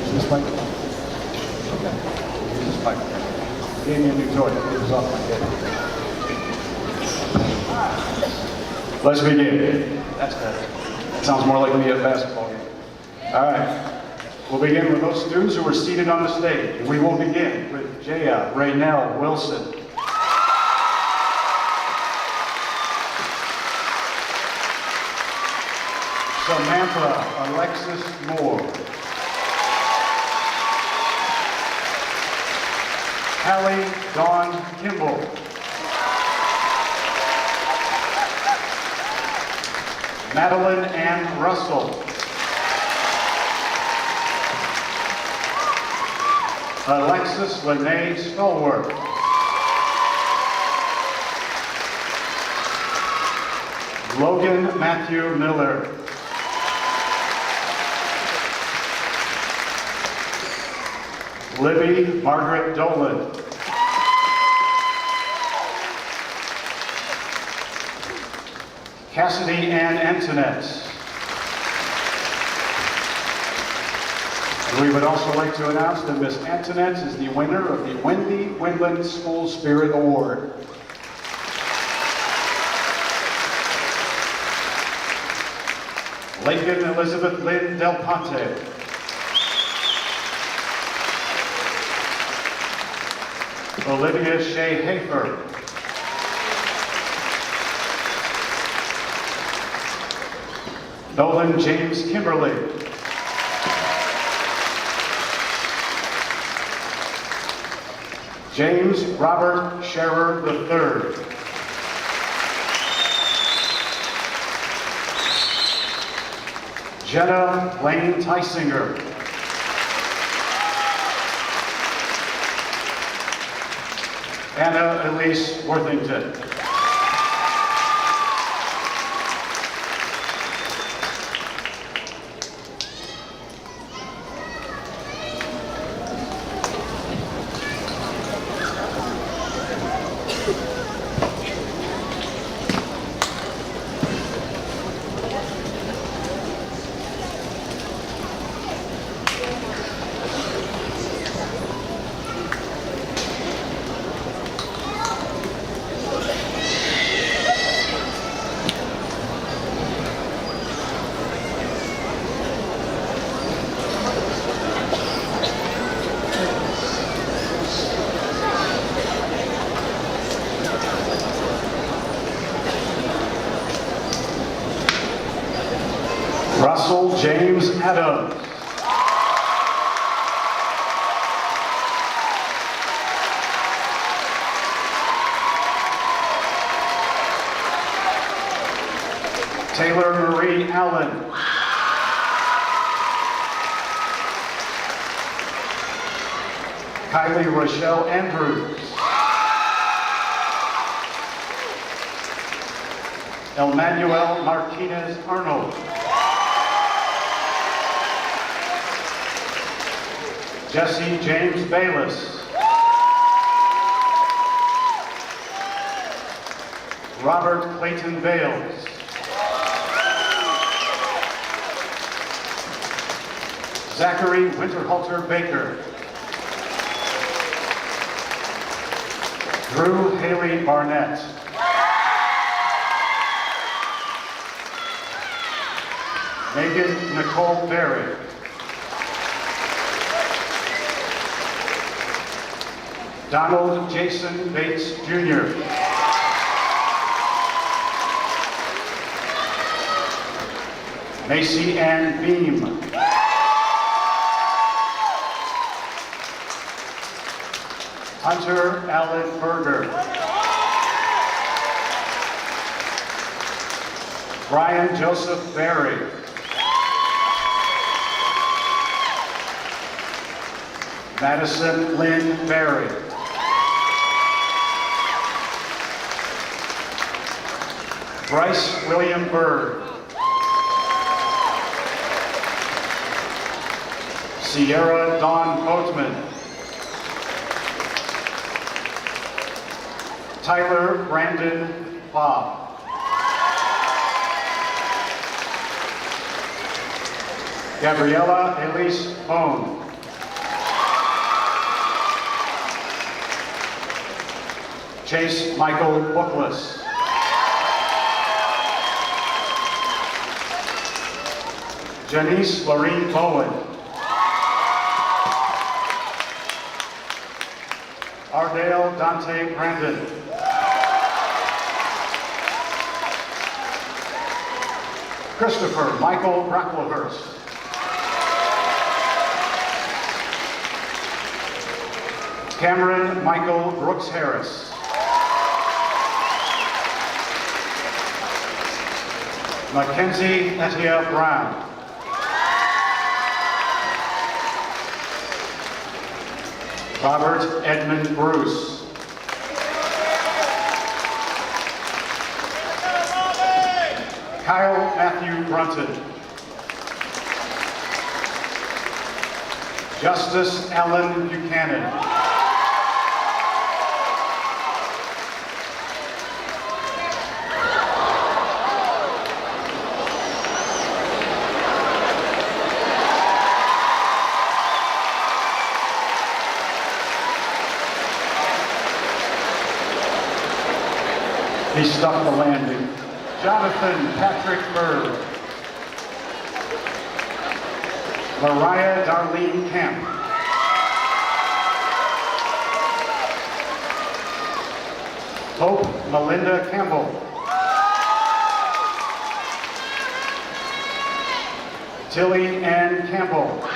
Is this mic? Okay. Use this mic. Gave me a new toy. It was off my head. Let's begin. That's better. That sounds more like me at a basketball game. All right. We'll begin with those students who are seated on the stage. We will begin with Jaya Raynell Wilson. Samantha Alexis Moore. Hallie Dawn Kimball. Madeline Ann Russell. Alexis Lene Stolwer. Logan Matthew Miller. Libby Margaret Dolan. Cassidy Ann Antoinette. We would also like to announce that Miss Antoinette is the winner of the Wendy Windland School Spirit Award. Lincoln Elizabeth Lynn Del Ponte. Olivia Shea Hafer. Nolan James Kimberly. James Robert Scherer III. Jenna Lane Tysinger. Anna Elise Worthington. Russell James Adams. Taylor Marie Allen. Kylie Rochelle Andrews. Emmanuel Martinez Arnold. Jesse James Bayless. Robert Clayton Bales. Zachary Winterhalter Baker. Drew Haley Barnett. Megan Nicole Berry. Donald Jason Bates Jr. Macy Ann Beam. Hunter Allen Berger. Brian Joseph Berry. Madison Lynn Berry. Bryce William Bird. Sierra Dawn Boatman. Tyler Brandon Bob. Gabriella Elise Bone. Chase Michael Bookless. Janice Lorene Bowen. Ardale Dante Brandon. Christopher Michael Bracklehurst. Cameron Michael Brooks Harris. Mackenzie Etia Brown. Robert Edmund Bruce. Kyle Matthew Brunton. Justice Allen Buchanan. He stuck the landing. Jonathan Patrick Bird. Mariah Darlene Camp. Hope Melinda Campbell. Tilly Ann Campbell.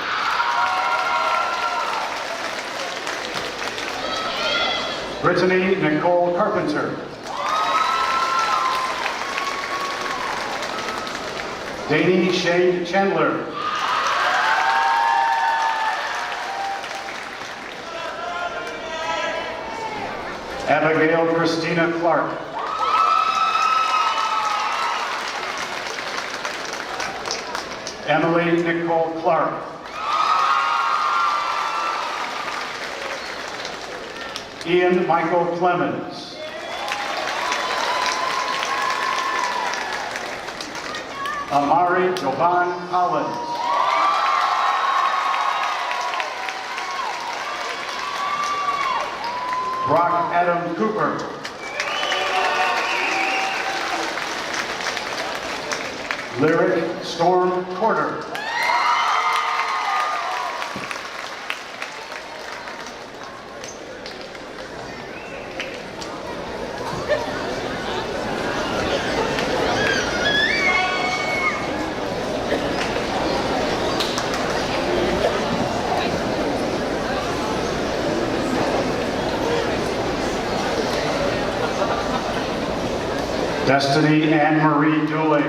Brittany Nicole Carpenter. Danny Shade Chandler. Abigail Christina Clark. Emily Nicole Clark. Ian Michael Clemens. Amari Jovan Collins. Brock Adam Cooper. Lyric Storm Porter. Destiny Anne Marie Dooley.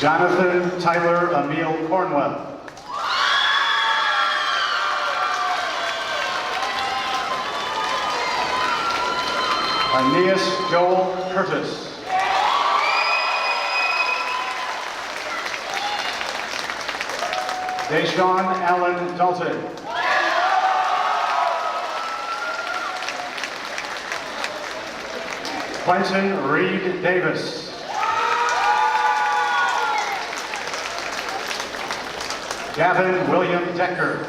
Jonathan Tyler Emil Cornwell. Aeneas Joel Curtis. Deshaun Allen Dalton. Quentin Reed Davis. Gavin William Decker.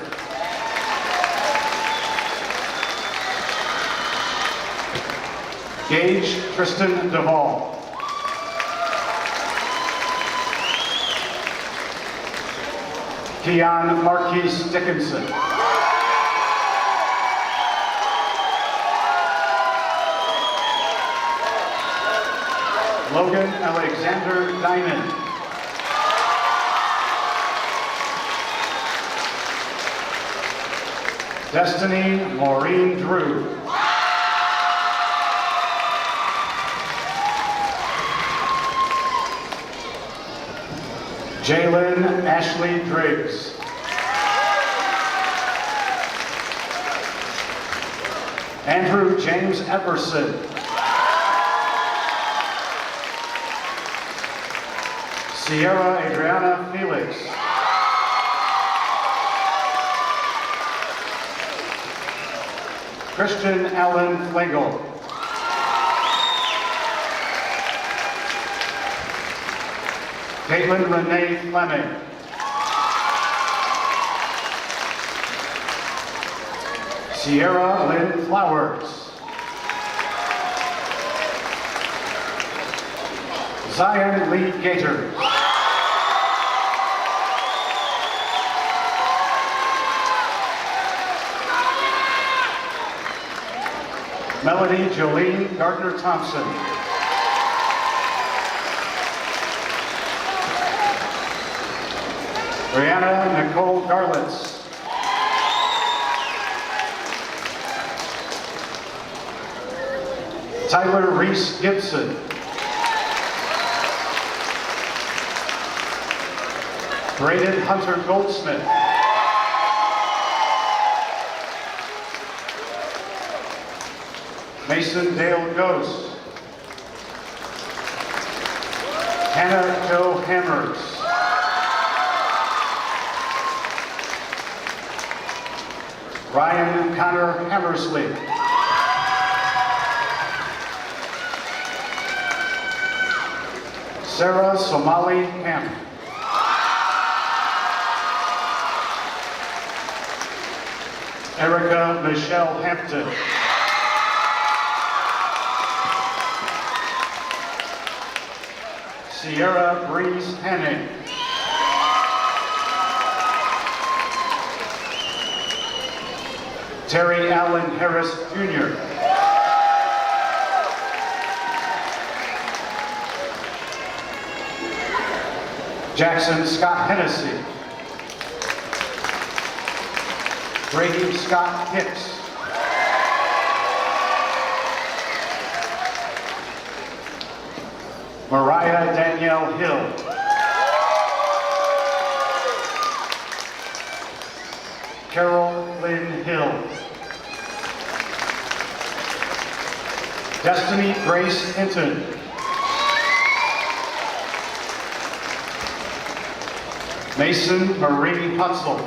Gage Tristan Duvall. Keon Marquise Dickinson. Logan Alexander Diamond. Destiny Maureen Drew. Jalen Ashley Driggs. Andrew James Everson. Sierra Adriana Felix. Christian Allen Flagel. Caitlin Renee Fleming. Sierra Lynn Flowers. Zion Lee Gator. Melody Jolene Gardner Thompson. Brianna Nicole Garlitz. Tyler Reese Gibson. Braden Hunter Goldsmith. Mason Dale Ghost. Hannah Jo Hammers. Ryan Connor Hammersley. Sarah Somali Camp. Erica Michelle Hampton. Sierra Breeze Henning. Terry Allen Harris Jr. Jackson Scott Hennessy. Brady Scott Hicks. Mariah Danielle Hill. Carol Lynn Hill. Destiny Grace Hinton. Mason Marie Hutzel.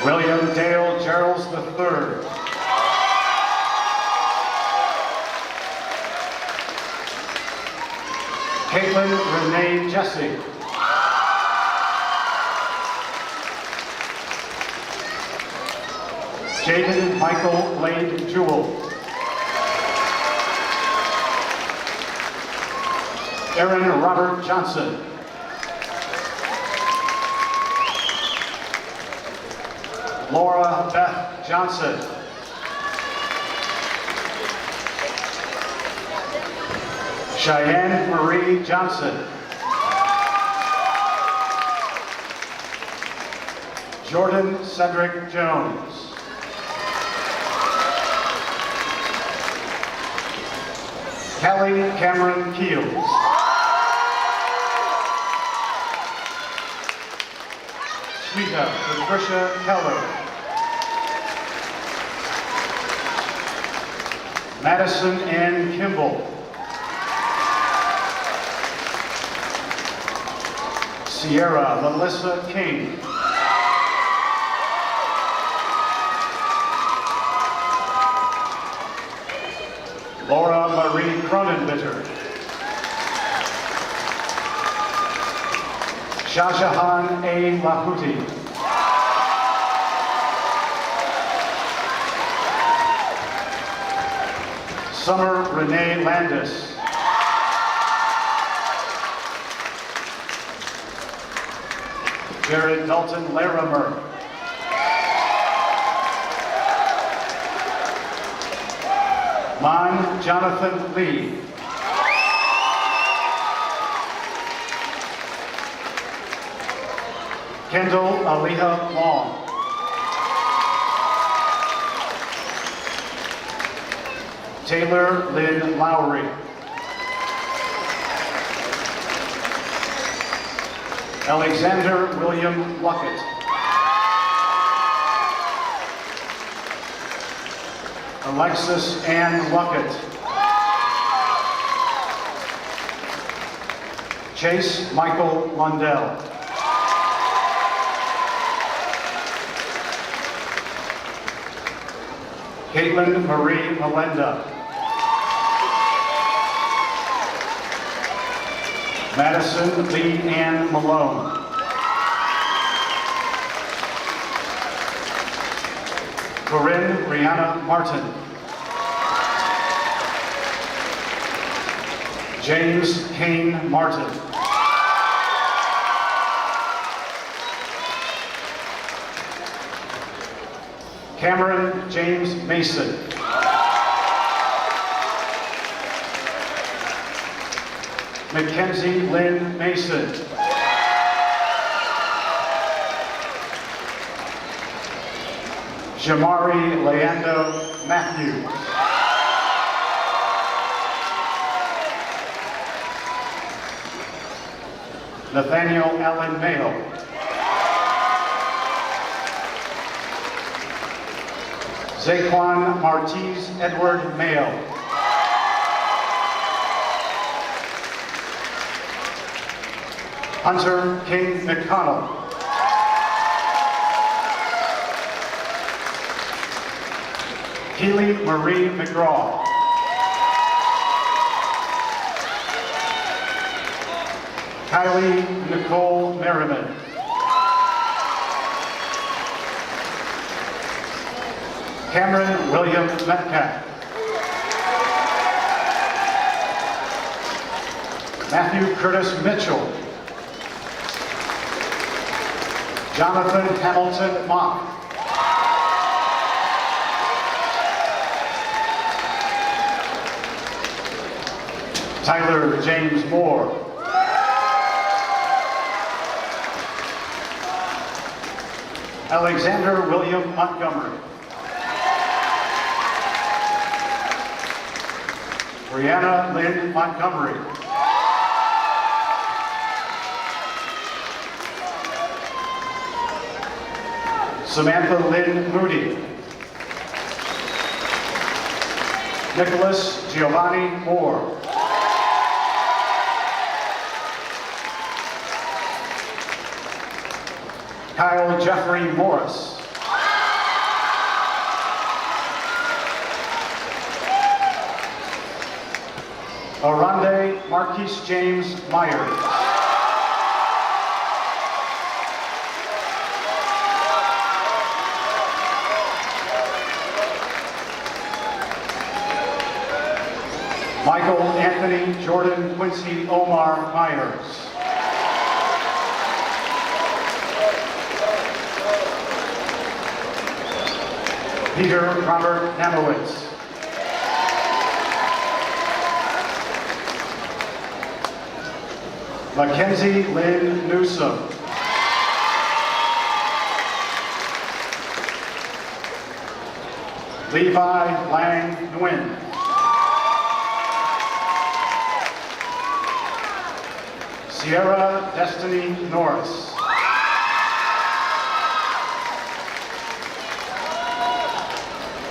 William Dale Geralds III. Caitlin Renee Jesse. Jaden Michael Blade Jewell. Aaron Robert Johnson. Laura Beth Johnson. Cheyenne Marie Johnson. Jordan Cedric Jones. Kelly Cameron Keels. Smita Patricia Keller. Madison Ann Kimball. Sierra Melissa King. Laura Marie Cronenbitter. Shahjahan A. Lahuti. Summer Renee Landis. Jared Dalton Larimer. Mon Jonathan Lee. Kendall Aliha Long. Taylor Lynn Lowry. Alexander William Luckett. Alexis Ann Luckett. Chase Michael Lundell. Caitlin Marie Melinda. Madison Lee Ann Malone. Corinne Brianna Martin. James Kane Martin. Cameron James Mason. Mackenzie Lynn Mason. Jamari Leando Matthews. Nathaniel Allen Mayo. Zaquan Martiz Edward Mayo. Hunter King McConnell. Keely Marie McGraw. Kylie Nicole Merriman. Cameron William Metcalf. Matthew Curtis Mitchell. Jonathan Hamilton Mock. Tyler James Moore. Alexander William Montgomery. Brianna Lynn Montgomery. Samantha Lynn Moody. Nicholas Giovanni Moore. Kyle Jeffrey Morris. Arande Marquise James Myers. Michael Anthony Jordan Quincy Omar Myers. Peter Robert Namowitz. Mackenzie Lynn Newsom. Levi Lang Nguyen. Sierra Destiny Norris.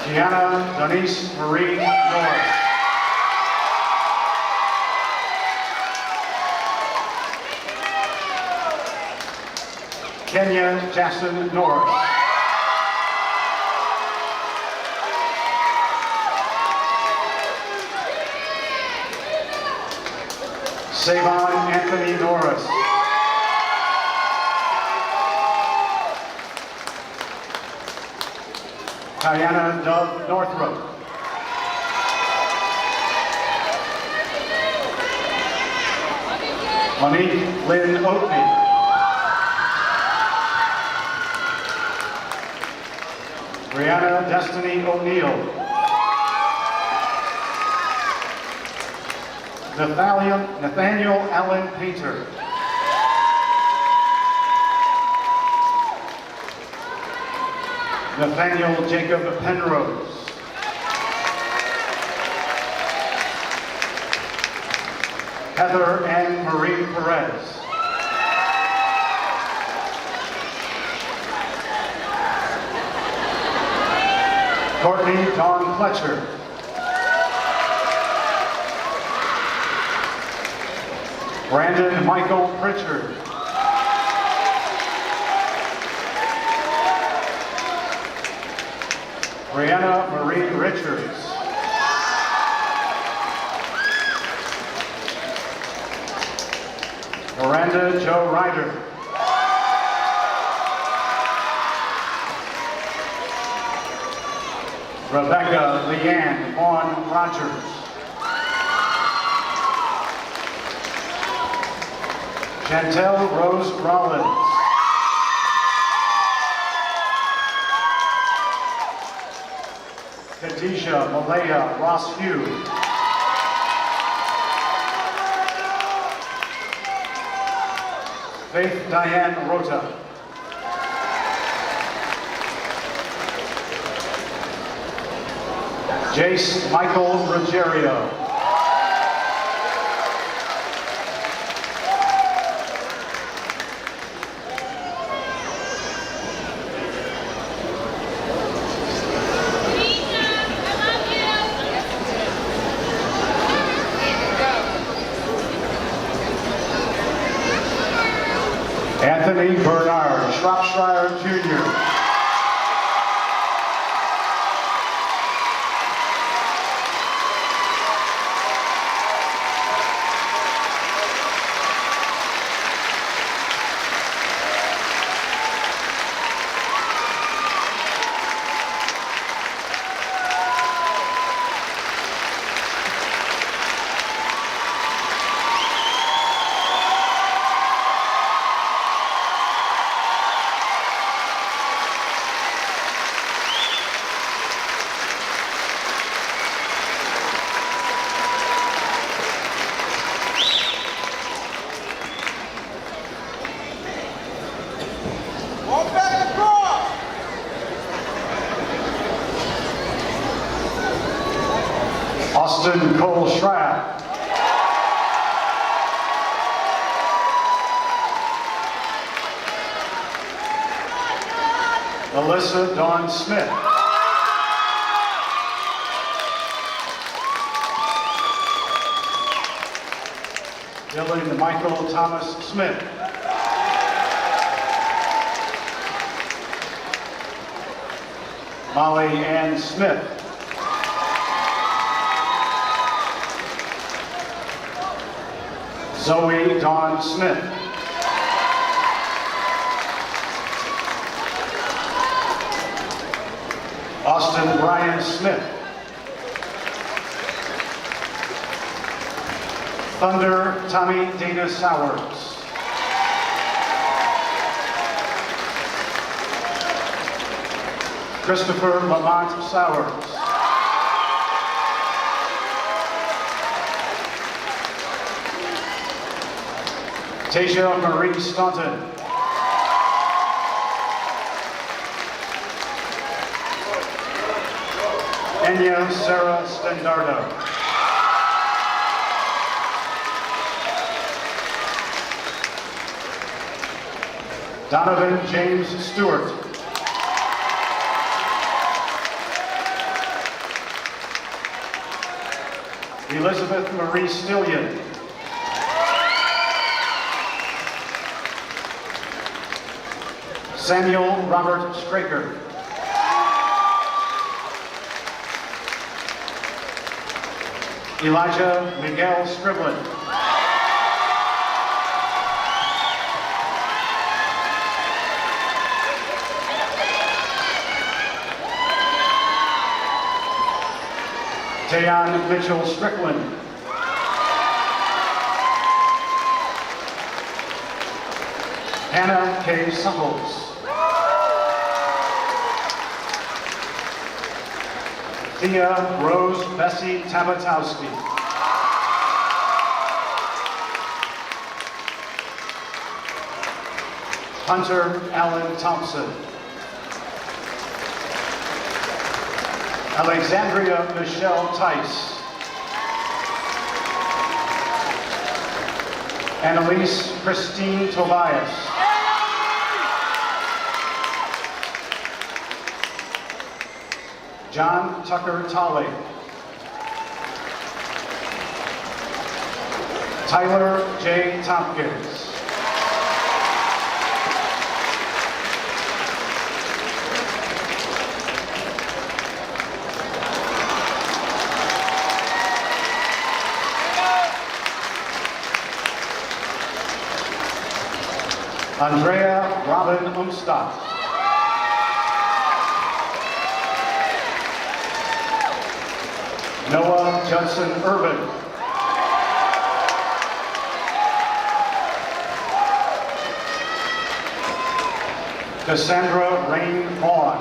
Gianna Denise Marie Norris. Kenya Jackson Norris. Savon Anthony Norris. Diana Dove Northrup. Monique Lynn Oatney. Brianna Destiny O'Neill. Nathaniel Allen Painter. Nathaniel Jacob Penrose. Heather Ann Marie Perez. Courtney Dawn Fletcher. Brandon Michael Pritchard. Brianna Marie Richards. Miranda Jo Ryder. Rebecca Leanne Vaughn Rogers. Chantel Rose Rollins. Khadijah Malaya Ross Hugh. Faith Diane Rota. Jace Michael Ruggiero. Anthony Bernard Shropshire Jr. Austin Cole Schrapp. Alyssa Dawn Smith. Dylan Michael Thomas Smith. Molly Ann Smith. Zoe Dawn Smith. Austin Brian Smith. Thunder Tommy Dana Sowers. Christopher Lamont Sowers. Tasia Marie Staunton. Enya Sarah Stendardo. Donovan James Stewart. Elizabeth Marie Stillion. Samuel Robert Straker. Elijah Miguel Scriblin. Tayon Mitchell Strickland. Hannah K. Suckles. Thea Rose Bessie Tabatowski. Hunter Allen Thompson. Alexandria Michelle Tice. Annalise Christine Tobias. John Tucker Tolley. Tyler J. Tompkins. Andrea Robin Umstadt. Noah Judson Urban. Cassandra Rain Vaughn.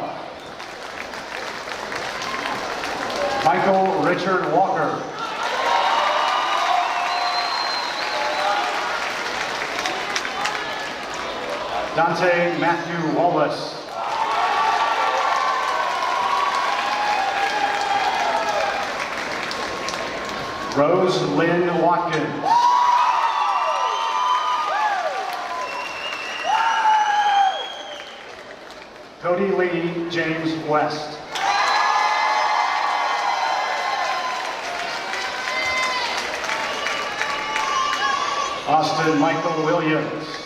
Michael Richard Walker. Dante Matthew Wallace. Rose Lynn Watkins. Cody Lee James West. Austin Michael Williams.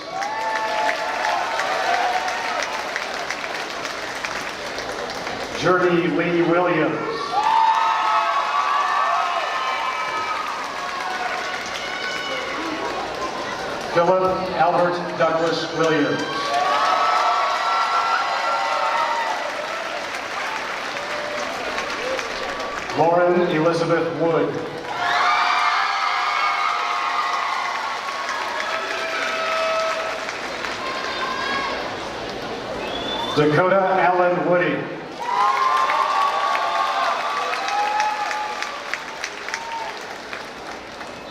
Journey Lee Williams. Philip Albert Douglas Williams. Lauren Elizabeth Wood. Dakota Allen Woody.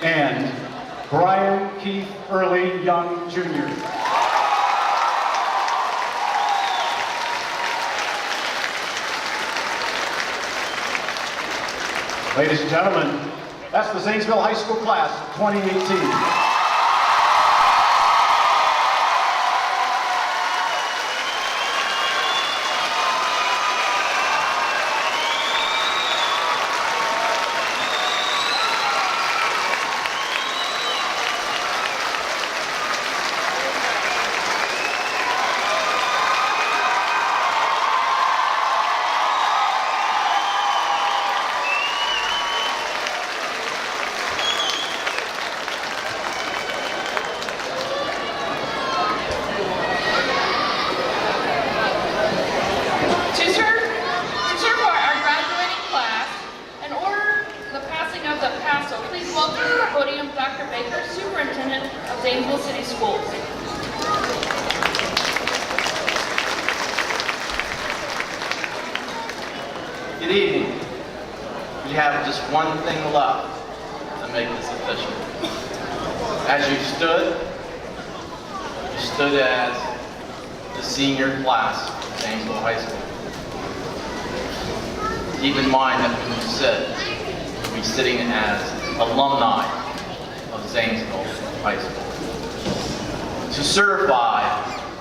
And Brian Keith Early Young, Jr. Ladies and gentlemen, that's the Zanesville High School class of 2018. Zanesville City Schools. Good evening. We have just one thing left to make this official. As you stood as the senior class of Zanesville High School. Keep in mind that when you sit, you'll be sitting as alumni of Zanesville High School. To certify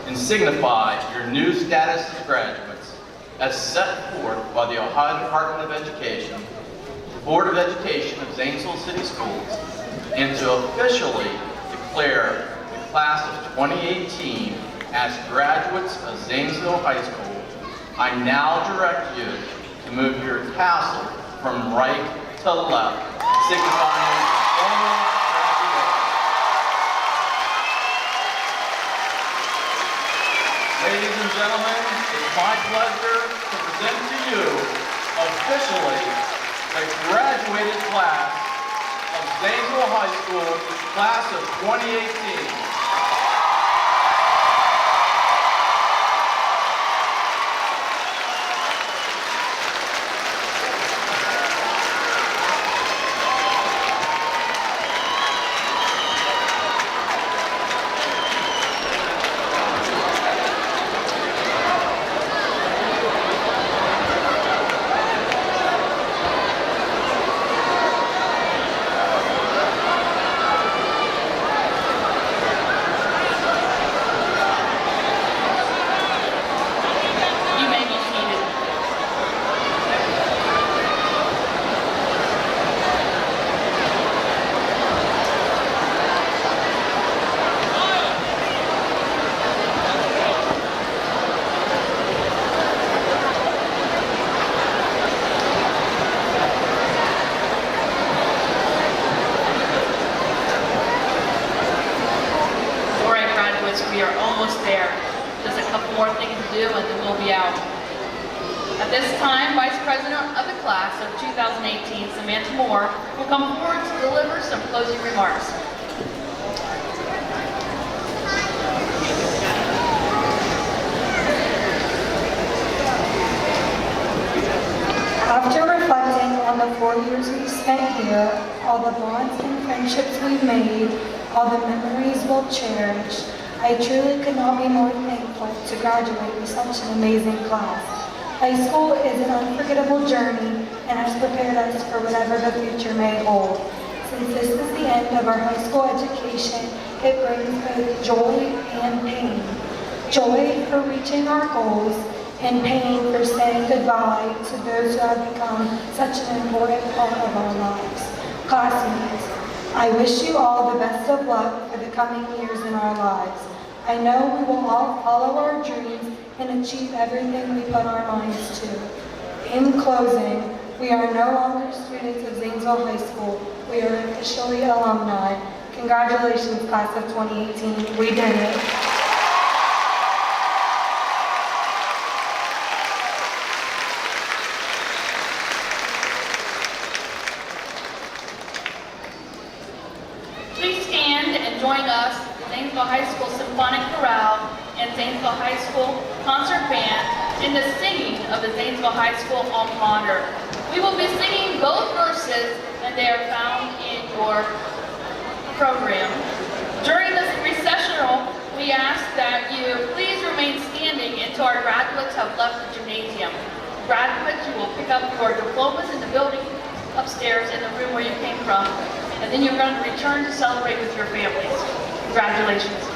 and and signify your new status as graduates as set forth by the Ohio Department of Education, the Board of Education of Zanesville City Schools, and to officially declare the class of 2018 as graduates of Zanesville High School, I now direct you to move your tassel from right to left, signifying your formal graduation. Ladies and gentlemen, it's my pleasure to present to you officially the graduated class of Zanesville High School, class of 2018. You may be seated. All right, graduates, we are almost there. Just a couple more things to do and then we'll be out. At this time, Vice President of the class of 2018, Samantha Moore, will come forward to deliver some closing remarks. After reflecting on the 4 years we've spent here, all the bonds and friendships we've made, all the memories we'll cherish, I truly could not be more thankful to graduate with such an amazing class. High school is an unforgettable journey and has prepared us for whatever the future may hold. Since this is the end of our high school education, it brings both joy and pain. Joy for reaching our goals, and pain for saying goodbye to those who have become such an important part of our lives. Classmates, I wish you all the best of luck for the coming years in our lives. I know we will all follow our dreams and achieve everything we put our minds to. In closing, we are no longer students of Zanesville High School. We are officially alumni. Congratulations, class of 2018. We did it. Please stand and join us, the Zanesville High School Symphonic Chorale and Zanesville High School Concert Band, in the singing of the Zanesville High School alma mater. We will be singing both verses, and they are found in your program. During this recessional, we ask that you please remain standing until our graduates have left the gymnasium. Graduates, you will pick up your diplomas in the building upstairs in the room where you came from, and then you're going to return to celebrate with your families. Congratulations.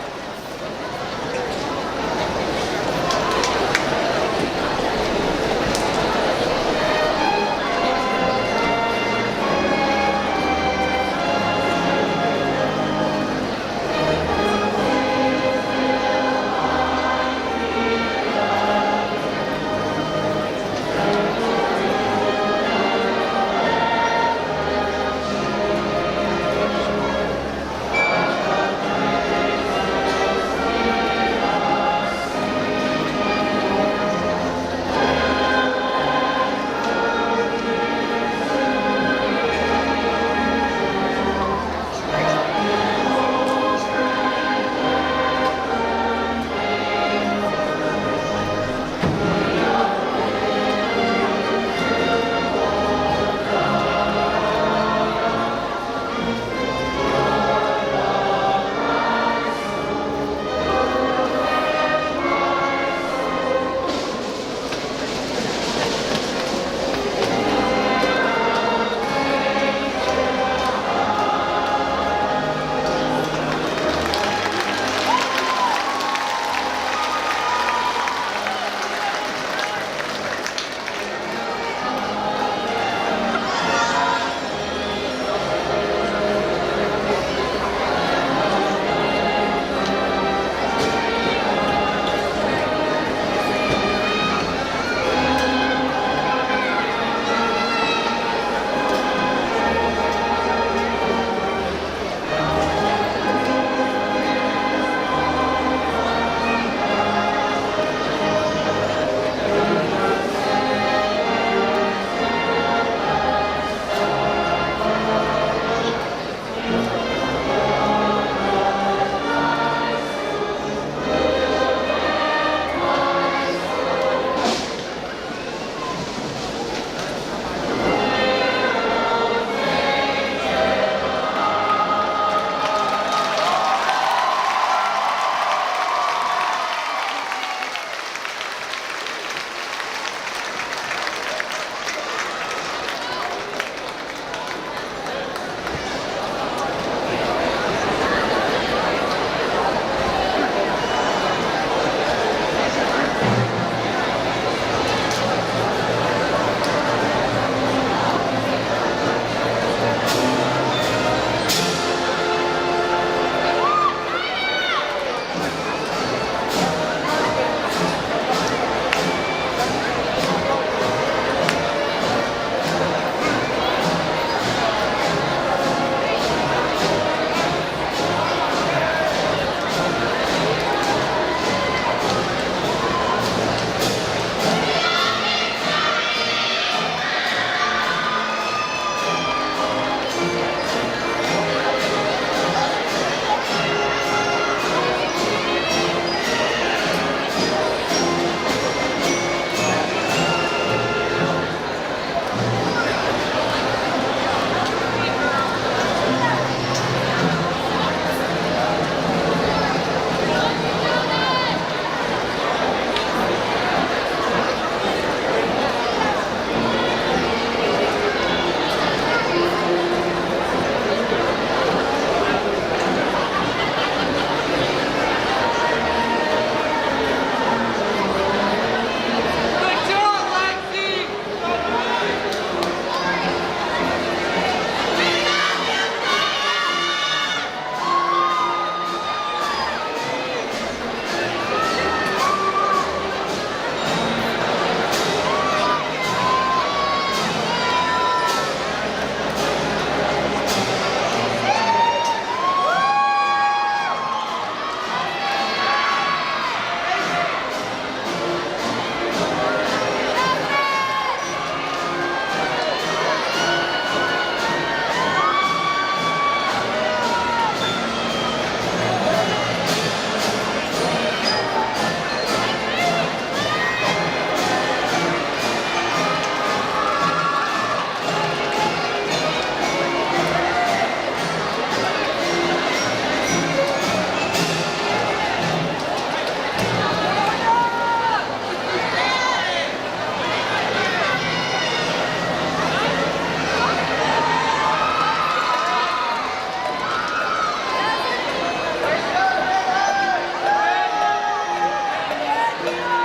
Thank you.